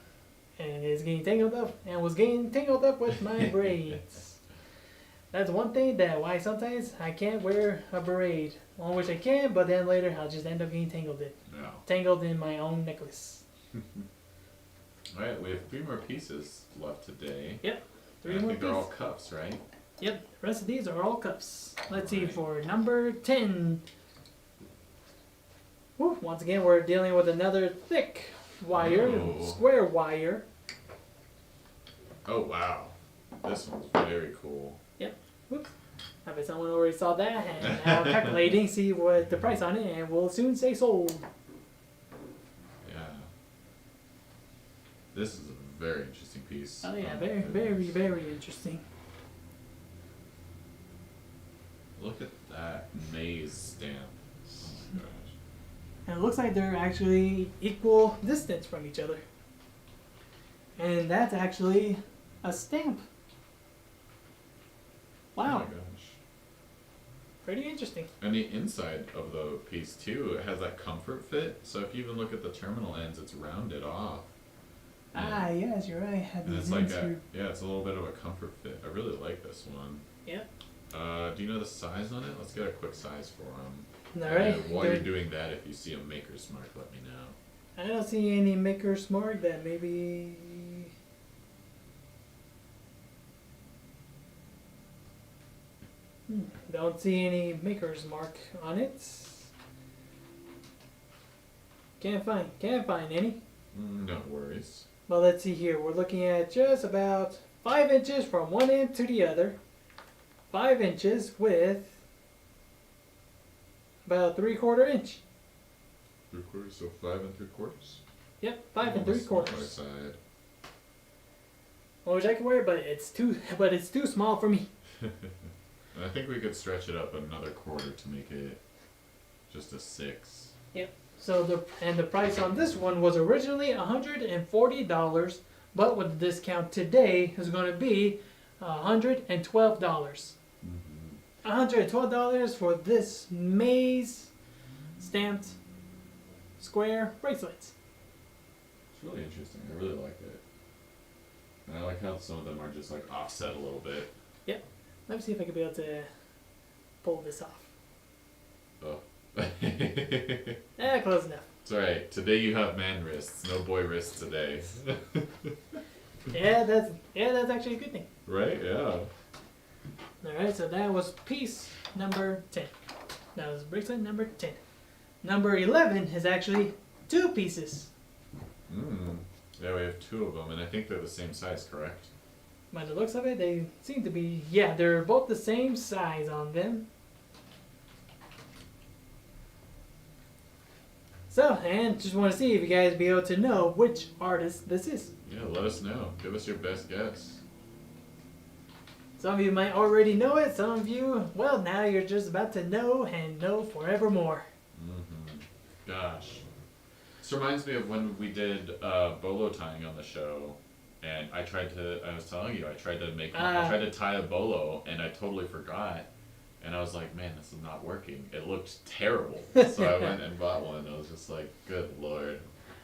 And it's getting tangled up, and was getting tangled up with my braids. That's one thing that why sometimes I can't wear a braid. On which I can, but then later I'll just end up getting tangled in my own necklace. Alright, we have 3 more pieces left today. Yep, 3 I more think pieces. they're all cups, right? Yep, the rest of these are all cups. Let's see, for number 10. Woo, once again, we're dealing with another thick wire, Oh. square wire. Oh wow, this one's very cool. Whoops. I bet someone already saw that, and now calculating, see what the price on it, and we'll soon say sold. Yeah. This is a very interesting piece. Oh yeah, Oh, very, goodness. very, very interesting. Look at that maze stamp. Oh my gosh. And it looks like they're actually equal distance from each other. And that's actually a stamp. Oh Wow, my gosh. pretty interesting. And the inside of the piece too, it has that comfort fit. So if you even look at the terminal ends, it's rounded off. Ah, yes, you're right. Had And these it's like ends here. yeah, it's a little bit of a comfort fit. I really like this one. Yep. Do you know the size on it? Let's get a quick size for them. All right. While you're doing that, if you see a maker's mark, let me know. I don't see any maker's mark that maybe. Don't see any maker's mark on it. Can't find any. No worries. Well, let's see here. We're looking at just about 5 inches from one end to the other. 5 inches with about 3/4 inch. 3/4, so 5 3/4. Yep, 5 and On the smaller 3/4. side. I wish I could wear it, but it's too small for me. And I think we could stretch it up another quarter to make it just a 6. So the price on this one was originally $140, but with the discount today is going to be $112. $112 for this maze stamped square bracelets. It's really interesting. I really like it. And I like how some of them are just like offset a little bit. Let me see if I can be able to pull this off. Oh. Close enough. It's alright. Today you have man wrists. No boy wrists today. Yeah, that's actually a good thing. Right? Yeah. Alright, so that was piece number 10. That was bracelet number 10. Number 11 is actually 2 pieces. Yeah, we have 2 of them, and I think they're the same size, correct? By the looks of it, they seem to be, yeah, they're both the same size on them. So, and just want to see if you guys be able to know which artist this is. Yeah, let us know. Give us your best guess. Some of you might already know it, some of you, well, now you're just about to know and know forevermore. Gosh. This reminds me of when we did bolo tying on the show, and I was telling you, I tried to tie a bolo, and I totally forgot. And I was like, man, this is not working. It looked terrible. So I went and bought one. I was just like, good Lord.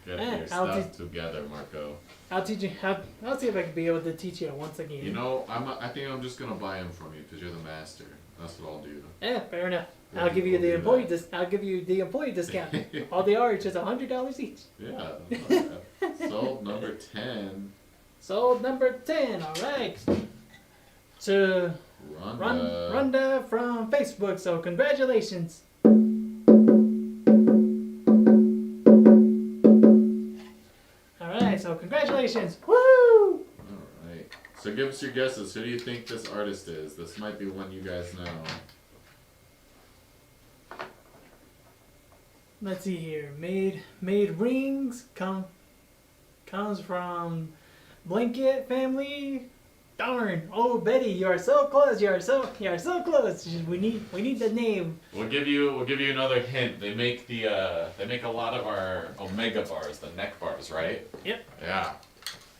Get your stuff together, Marco. I'll teach you. I'll see if I can be able to teach you once again. You know, I think I'm just going to buy them from you because you're the master. That's what I'll do. Yeah, fair enough. Yeah, I'll give you we'll the do employee. that. I'll give you the employee discount. All they are is just $100 each. Yeah. Sold number 10. Sold number 10. All right. To Rhonda from Facebook. So congratulations. All right. So congratulations. Woo! Alright. So give us your guesses. Who do you think this artist is? This might be one you guys know. Let's see here. Made rings comes from Blanket family. Darn! Oh, Betty, you are so close. You are so close. We need the name. We'll give you another hint. They make a lot of our omega bars, the neck bars, right? Yep. Yeah.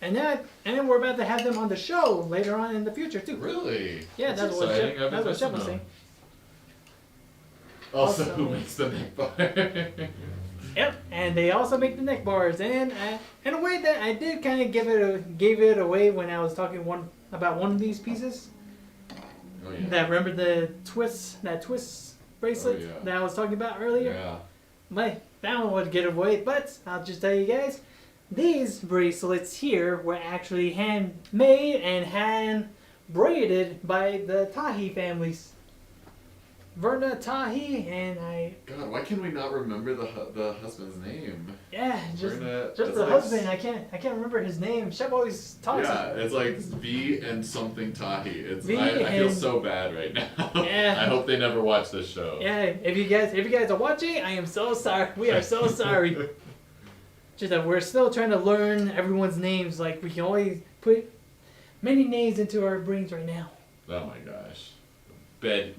And then we're about to have them on the show later on in the future too. Really? Yeah, that's what exciting. Jeff was saying. Also, Also- who makes the neck bar? Yep, and they also make the neck bars, and in a way that I did kind of gave it away when I was talking about one of these pieces. Oh yeah. Remember that twist bracelet Oh, yeah. that I was talking about earlier. Yeah. That one would get away, but I'll just tell you guys, these bracelets here were actually handmade and hand braided by the Tahi families. Verna Tahi and God, why can we not remember the husband's name? yeah, just Verna, the like, husband. I can't remember his name. Chef always talks. Yeah, it's like V and something Tahi. V I feel and- so bad right now. Yeah. I hope they never watch this show. Yeah, if you guys are watching, I am so sorry. We are so sorry. Just that we're still trying to learn everyone's names. Like we can only put many names into our brains right now. Oh my gosh.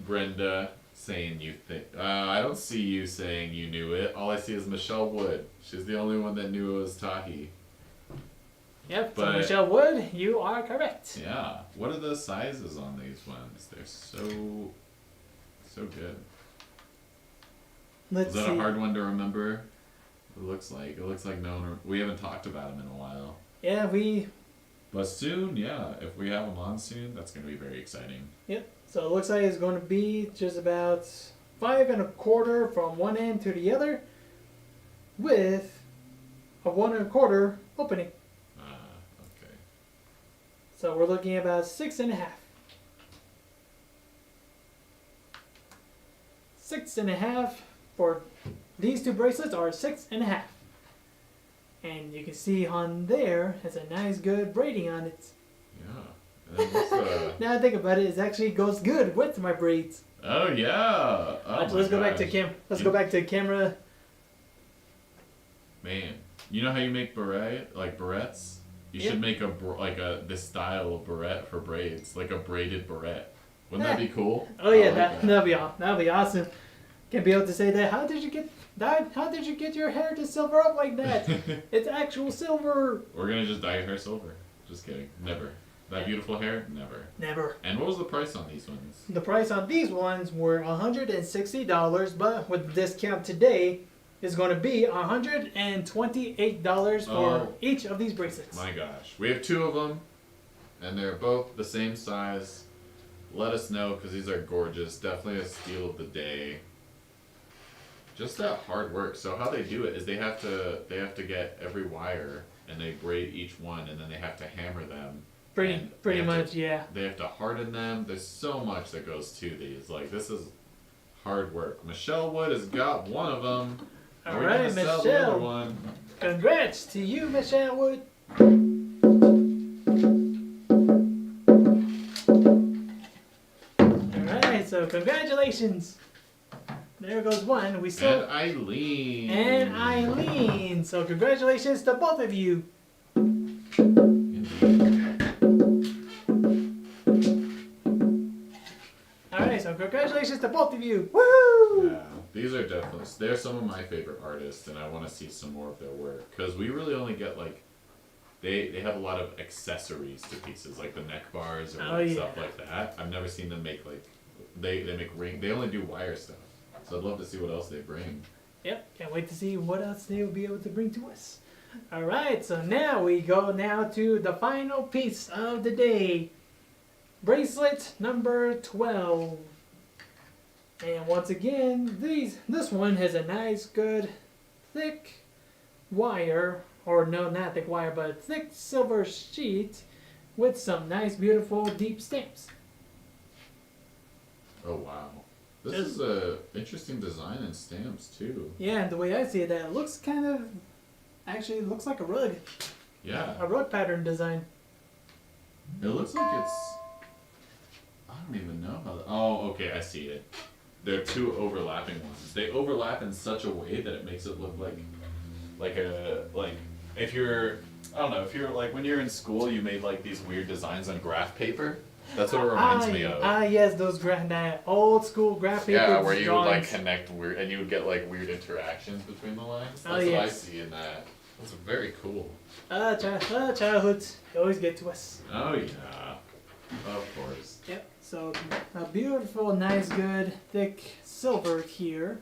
Brenda saying you think. I don't see you saying you knew it. All I see is Michelle Wood. She's the only one that knew it was Tahi. Yep. So But- Michelle Wood, you are correct. Yeah. What are the sizes on these ones? They're so good. Let's Is that see. a hard one to remember? It looks like we haven't talked about them in a while. Yeah, But soon, yeah. If we have them on soon, that's gonna be very exciting. Yep. So it looks like it's going to be just about 5 1/4 from one end to the other, with a 1 1/4 opening. Okay. So we're looking at about 6 1/2. 6 1/2 for these two bracelets are 6 1/2. And you can see on there has a nice good braiding on it. Yeah. And then what's the? Now I think about it, it actually goes good with my braids. Oh yeah. Oh Let's go back to gosh. go back to camera. Man, you know how you make barrettes? You Yep. should make this style of barrette for braids, like a braided barrette. Wouldn't that be cool? Oh yeah, I like that'll be awesome. Can't be able to say that. How did you get your hair to silver up like that? It's actual silver. We're gonna just dye your hair silver. Just kidding. Never. That beautiful hair? Never. Never. And what was the price on these ones? The price on these ones were $160, but with the discount today, is going to be $128 for Oh. each of these bracelets. My gosh. We have 2 of them, and they're both the same size. Let us know, because these are gorgeous. Definitely a steal of the day. Just that hard work. So how they do it is they have to get every wire, and they braid each one, and then they have to hammer them. Pretty And they have much, to- yeah. They have to harden them. There's so much that goes to these. Like, this is hard work. Michelle Wood has got one of them. All We're right, gonna sell the other Michelle. one. Congrats to you, Michelle Wood. Alright, so congratulations. There goes one. We still And Eileen. and Eileen. So congratulations to both of you. Indeed. Alright, so congratulations to both of you. Woohoo! Yeah, these are definitely, they're some of my favorite artists, and I want to see some more of their work. Because we really only get, like, they have a lot of accessories to pieces, like the neck bars or Oh, yeah. stuff like that. I've never seen them make, like, they make ring, they only do wire stuff. So I'd love to see what else they bring. Yep, can't wait to see what else they'll be able to bring to us. Alright, so now we go to the final piece of the day. Bracelet number 12. And once again, this one has a nice, good, thick wire, or no, not thick wire, but thick silver sheet with some nice, beautiful, deep stamps. Oh, wow. This is a interesting design and stamps, too. Yeah, and the way I see it, that looks kind of, actually looks like a rug. Yeah. A rug pattern design. It looks like it's, I don't even know how, oh, okay, I see it. They're 2 overlapping ones. They overlap in such a way that it makes it look like if you're I don't know, if you're like, when you're in school, you made like these weird designs on graph paper. That's what it reminds me of. Yes, those that old school graph paper Yeah, where you would like drawings. connect weird, and you would get like weird interactions between the lines. Oh, That's what I yes. see in that. That's very cool. Childhood, they always get to us. Oh yeah, of course. Yep, so a beautiful, nice, good, thick silver here.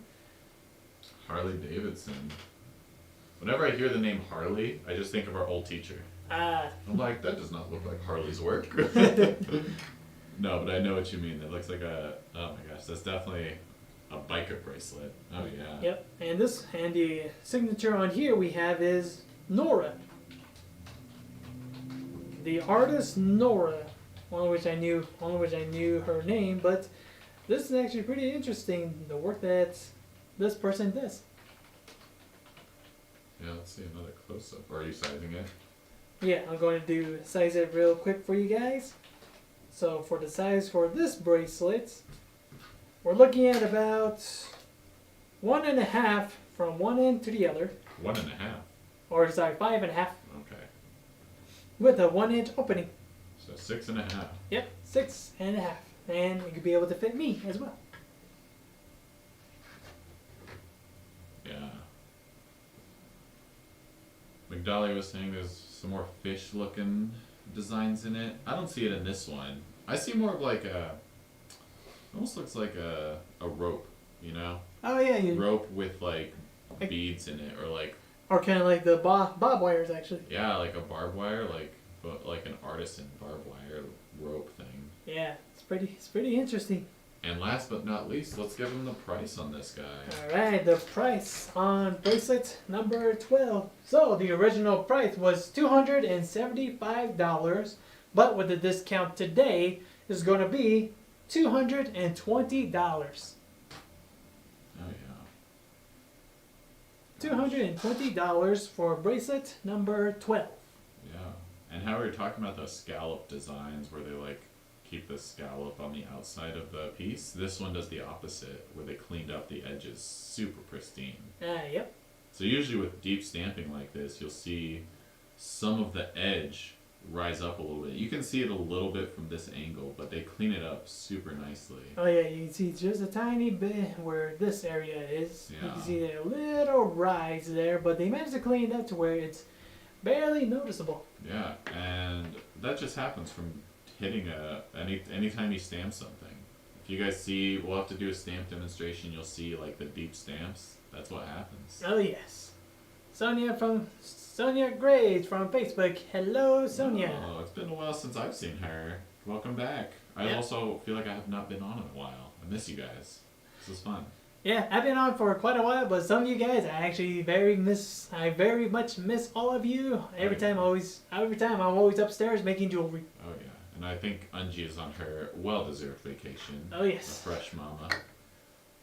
Harley Davidson. Whenever I hear the name Harley, I just think of our old teacher. I'm like, that does not look like Harley's work. No, but I know what you mean. It looks like a, oh my gosh, that's definitely a biker bracelet. Oh yeah. Yep, and the signature on here we have is Nora. The artist Nora, only which I knew her name, but this is actually pretty interesting, the work that this person does. Yeah, let's see another close-up. Are you sizing it? Yeah, I'm going to size it real quick for you guys. So for the size for this bracelet, we're looking at about 1.5 from one end to the other. 1.5. Or sorry, 5.5 Okay. with a 1-inch opening. So 6.5. Yep, 6.5. And it could be able to fit me as well. Yeah. McDolly was saying there's some more fish-looking designs in it. I don't see it in this one. I see more of like a, almost looks like a rope, you know? Oh yeah, Rope with like beads in it, or like, or kind of like the bob wires actually. yeah, like a barbed wire, but like an artisan barbed wire rope thing. Yeah, it's pretty interesting. And last but not least, let's give him the price on this guy. Alright, the price on bracelet number 12. So the original price was $275, but with the discount today is going to be $220. Oh yeah. $220 for bracelet number 12. Yeah. And how we were talking about those scallop designs where they like keep the scallop on the outside of the piece. This one does the opposite, where they cleaned up the edges super pristine. Yep. So usually with deep stamping like this, you'll see some of the edge rise up a little bit. You can see it a little bit from this angle, but they clean it up super nicely. Oh yeah, you can see just a tiny bit where this area is. Yeah. You can see a little rise there, but they managed to clean it up to where it's barely noticeable. Yeah, and that just happens from hitting anytime you stamp something. If you guys see, we'll have to do a stamp demonstration. You'll see like the deep stamps. That's what happens. Oh yes. Sonia Graves from Facebook. Hello, Sonia. Oh, it's been a while since I've seen her. Welcome back. I Yep. also feel like I have not been on in a while. I miss you guys. This is fun. Yeah, I've been on for quite a while, but some of you guys I very much miss all of you. Every time I'm always upstairs making jewelry. Oh yeah. And I think Unji is on her well-deserved vacation. Oh yes. A fresh mama.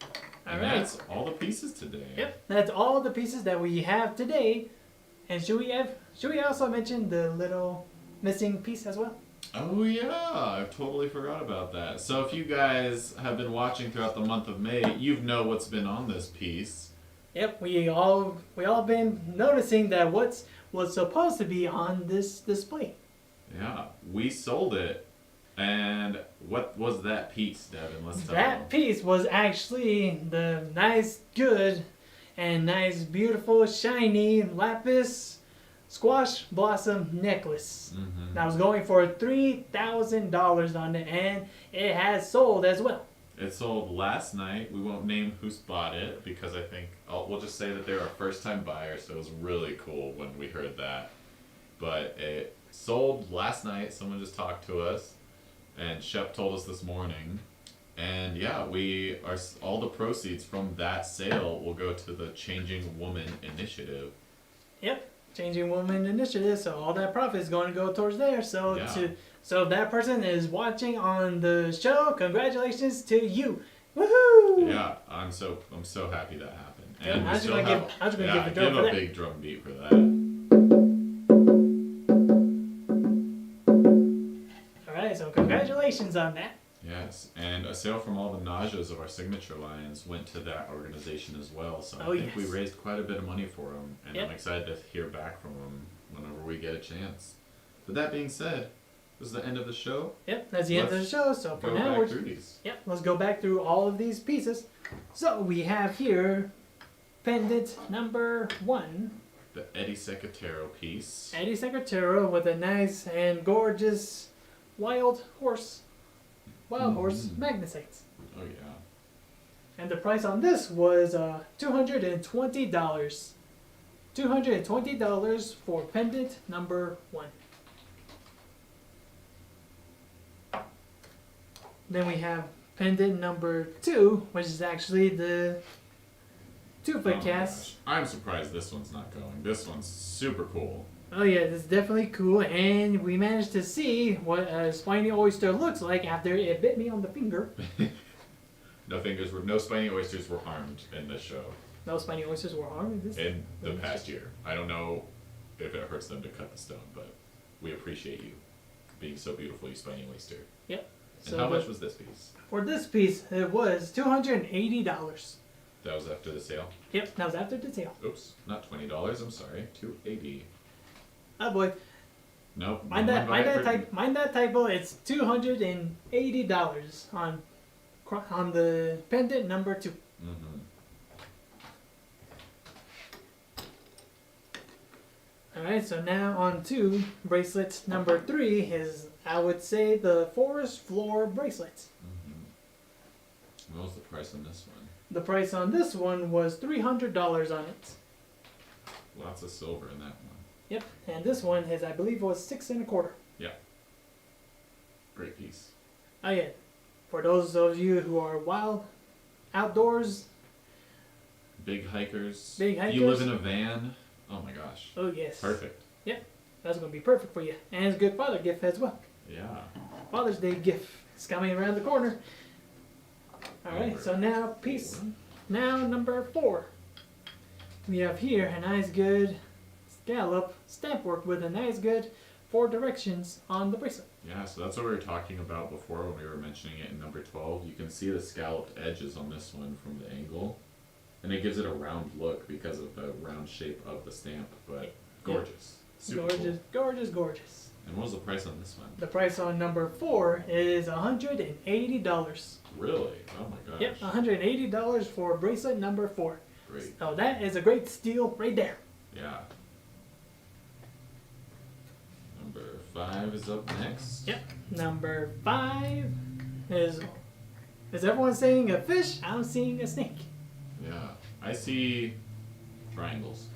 All And right. that's all the pieces today. Yep, that's all the pieces that we have today. And should we also mention the little missing piece as well? Oh yeah, I totally forgot about that. So if you guys have been watching throughout the month of May, you know what's been on this piece. Yep, we all been noticing that what's supposed to be on this display. Yeah, we sold it. And what was that piece, Devin? Let's tell That them. piece was actually the nice, good, and nice, beautiful, shiny lapis squash blossom necklace. Mm-hmm. That was going for $3,000 on it, and it has sold as well. It sold last night. We won't name who's bought it because I think we'll just say that they're our first-time buyer. So it was really cool when we heard that. But it sold last night. Someone just talked to us, and Shep told us this morning. And yeah, all the proceeds from that sale will go to the Changing Woman Initiative. Yep, Changing Woman Initiative. So all that profit is going to go towards there. So Yeah. so if that person is watching on the show, congratulations to you. Woohoo! Yeah, I'm so happy that happened. Yeah, And I we was still gonna have, give- I was gonna yeah, give a drum give for a that. big drum beat for that. Alright, so congratulations on that. Yes, and a sale from all the Najas of our signature lines went to that organization as well. So Oh, I think we yes. raised quite a bit of money for them, and Yep. I'm excited to hear back from them whenever we get a chance. But that being said, this is the end of the show. Yep, that's the end of the show. So for Go now, back through these. yep, let's go back through all of these pieces. So we have here pendant number 1. The Eddie Sacratero piece. Eddie Sacratero with a nice and gorgeous wild horse magnesites. Oh yeah. And the price on this was $220. $220 for pendant number 1. Then we have pendant number 2, which is actually the 2-foot Oh my cast. gosh. I'm surprised this one's not going. This one's super cool. Oh yeah, this is definitely cool, and we managed to see what a spiny oyster looks like after it bit me on the finger. No spiny oysters were harmed in this show. No spiny oysters were harmed In the past year. I don't know if it hurts them to cut the stone, but we appreciate you being so beautiful, you spiny oyster. Yep. And how much was this piece? For this piece, it was $280. That was after the sale. Yep, that was after the sale. Oops, not $20. I'm sorry, $280. Oh boy, Nope. mind that typo. It's $280 on the pendant number 2. Mm-hmm. All right, so now on to bracelet number 3 is, I would say, the forest floor bracelets. Mm-hmm. What was the price on this one? The price on this one was $300 on it. Lots of silver in that one. Yep, and this one is, I believe, was 6 1/4. Great piece. Oh yeah, for those of you who are wild outdoors. Big hikers. Big If you live hikers. in a van. Oh my gosh. Oh yes. Perfect. That's gonna be perfect for you, and it's a good father gift as well. Yeah. Father's Day gift is coming around the corner. All right, so now number 4. We have here a nice good scallop stamp work with a nice good 4 directions on the bracelet. Yeah, so that's what we were talking about before when we were mentioning it in number 12. You can see the scalloped edges on this one from the angle. And it gives it a round look because of the round shape of the stamp, but gorgeous. Super Gorgeous, cool. gorgeous, gorgeous. And what was the price on this one? The price on number 4 is $180. Really? Oh my gosh. Yep, $180 for bracelet number 4. Great. So that is a great steal right there. Yeah. Number 5 is up next. Yep. Number 5 is everyone saying a fish? I'm seeing a snake. Yeah. I see triangles.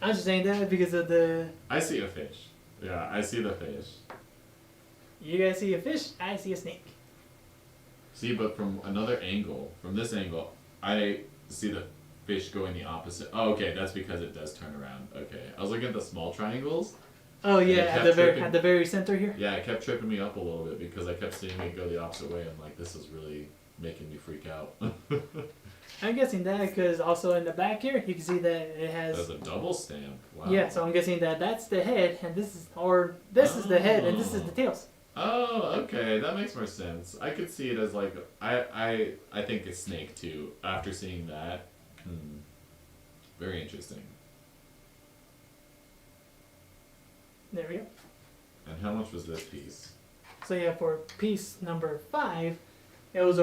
I'm just saying that because of the. I see a fish. Yeah, I see the fish. You guys see a fish? I see a snake. See, but from another angle, from this angle, I see the fish going the opposite. Oh, okay, that's because it does turn around. Okay, I was looking at the small triangles. Oh And yeah, it at kept the tripping. very center here. Yeah, it kept tripping me up a little bit because I kept seeing it go the opposite way. I'm like, this is really making me freak out. I'm guessing that because also in the back here you can see that it has. That's a double stamp. Wow. Yeah, so I'm guessing that that's the head, and this is is the head, and this is the tails. Oh, okay, that makes more sense. I could see it as like I think it's snake too. After seeing that, very interesting. There we go. And how much was this piece? So yeah, for piece number 5, it was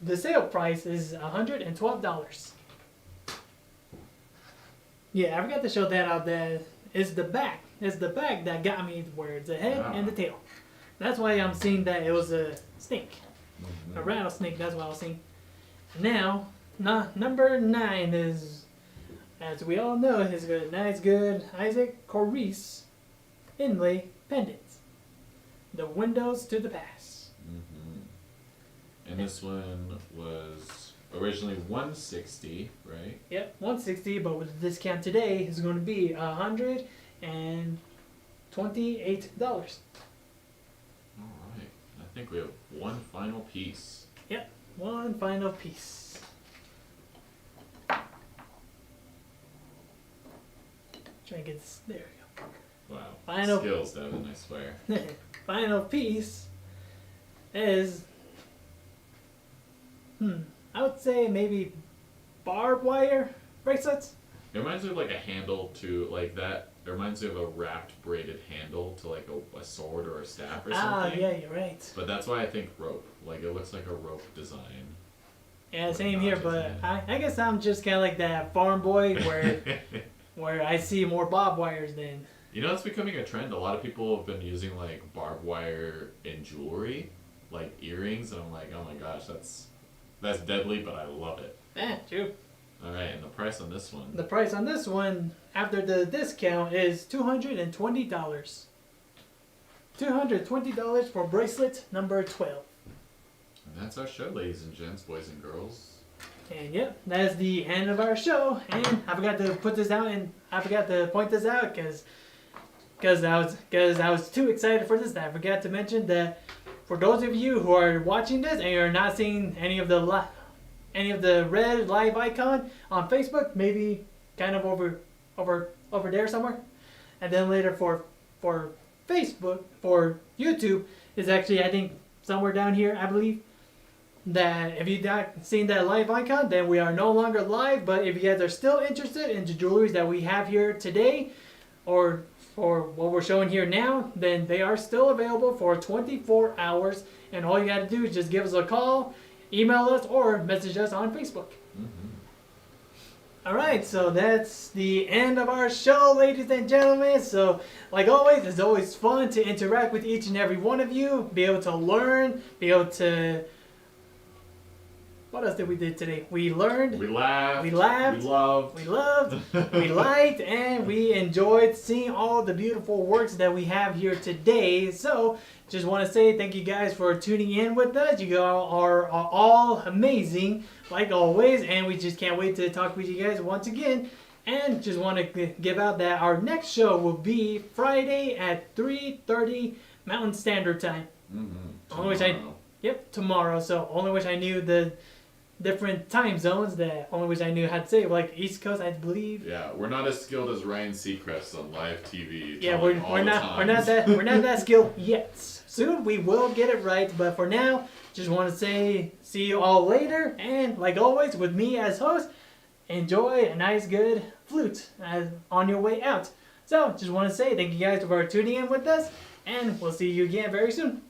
the sale price is $112. Yeah, I forgot to show that out there. It's the back. It's the back that got me where it's the head and the tail. That's why I'm seeing that it was a snake. A rattlesnake, that's what I was seeing. Now, number 9 is, as we all know, is a nice good Isaac Corrice inlay pendants. The windows to the past. And this one was originally $160, right? Yep, $160, but with the discount today, it's going to be $128. All right. I think we have one final piece. Yep, one final piece. Try and get this. There we Wow. Final- Skills, Devin, I swear. go. Final piece is, I would say maybe barbed wire bracelets. It reminds me of like a handle to like that. It reminds me of a wrapped braided handle to like a sword or a staff or something. Yeah, you're right. But that's why I think rope. Like it looks like a rope design. Yeah, With same here, notches but in it. I guess I'm just kind of like that farm boy where I see more barbed wires than. You know, it's becoming a trend. A lot of people have been using like barbed wire in jewelry, like earrings, and I'm like, oh my gosh, that's deadly, but I love it. Yeah, true. All right, and the price on this one. The price on this one, after the discount, is $220. $220 for bracelet number 12. And that's our show, ladies and gents, boys and girls. And yep, that's the end of our show. And I forgot to put this out, and I forgot to point this out because I was too excited for this. That I forgot to mention that for those of you who are watching this and you're not seeing any of the red live icon on Facebook, maybe kind of over there somewhere, and then later for Facebook, for YouTube is actually, I think, somewhere down here, I believe. That if you've not seen that live icon, then we are no longer live. But if you guys are still interested in the jewelries that we have here today, or for what we're showing here now, then they are still available for 24 hours. And all you got to do is just give us a call, email us, or message us on Facebook. Alright, so that's the end of our show, ladies and gentlemen. So, like always, it's always fun to interact with each and every one of you, be able to learn, be able to... What else did we do today? We learned. We laughed. We laughed. We loved. We loved. We liked. And we enjoyed seeing all the beautiful works that we have here today. So, just want to say thank you guys for tuning in with us. You are all amazing, like always. And we just can't wait to talk with you guys once again. And just want to give out that our next show will be Friday at 3:30 Mountain Standard Time. Only wish tomorrow. So, only wish I knew the different time zones. That only wish I knew how to say, like East Coast, I believe. Yeah, we're not as skilled as Ryan Seacrest on live TV. Yeah, we're not that skilled yet. Soon we will get it right, but for now, just want to say see you all later. And like always, with me as host, enjoy a nice good flute on your way out. So just want to say thank you guys for tuning in with us, and we'll see you again very soon.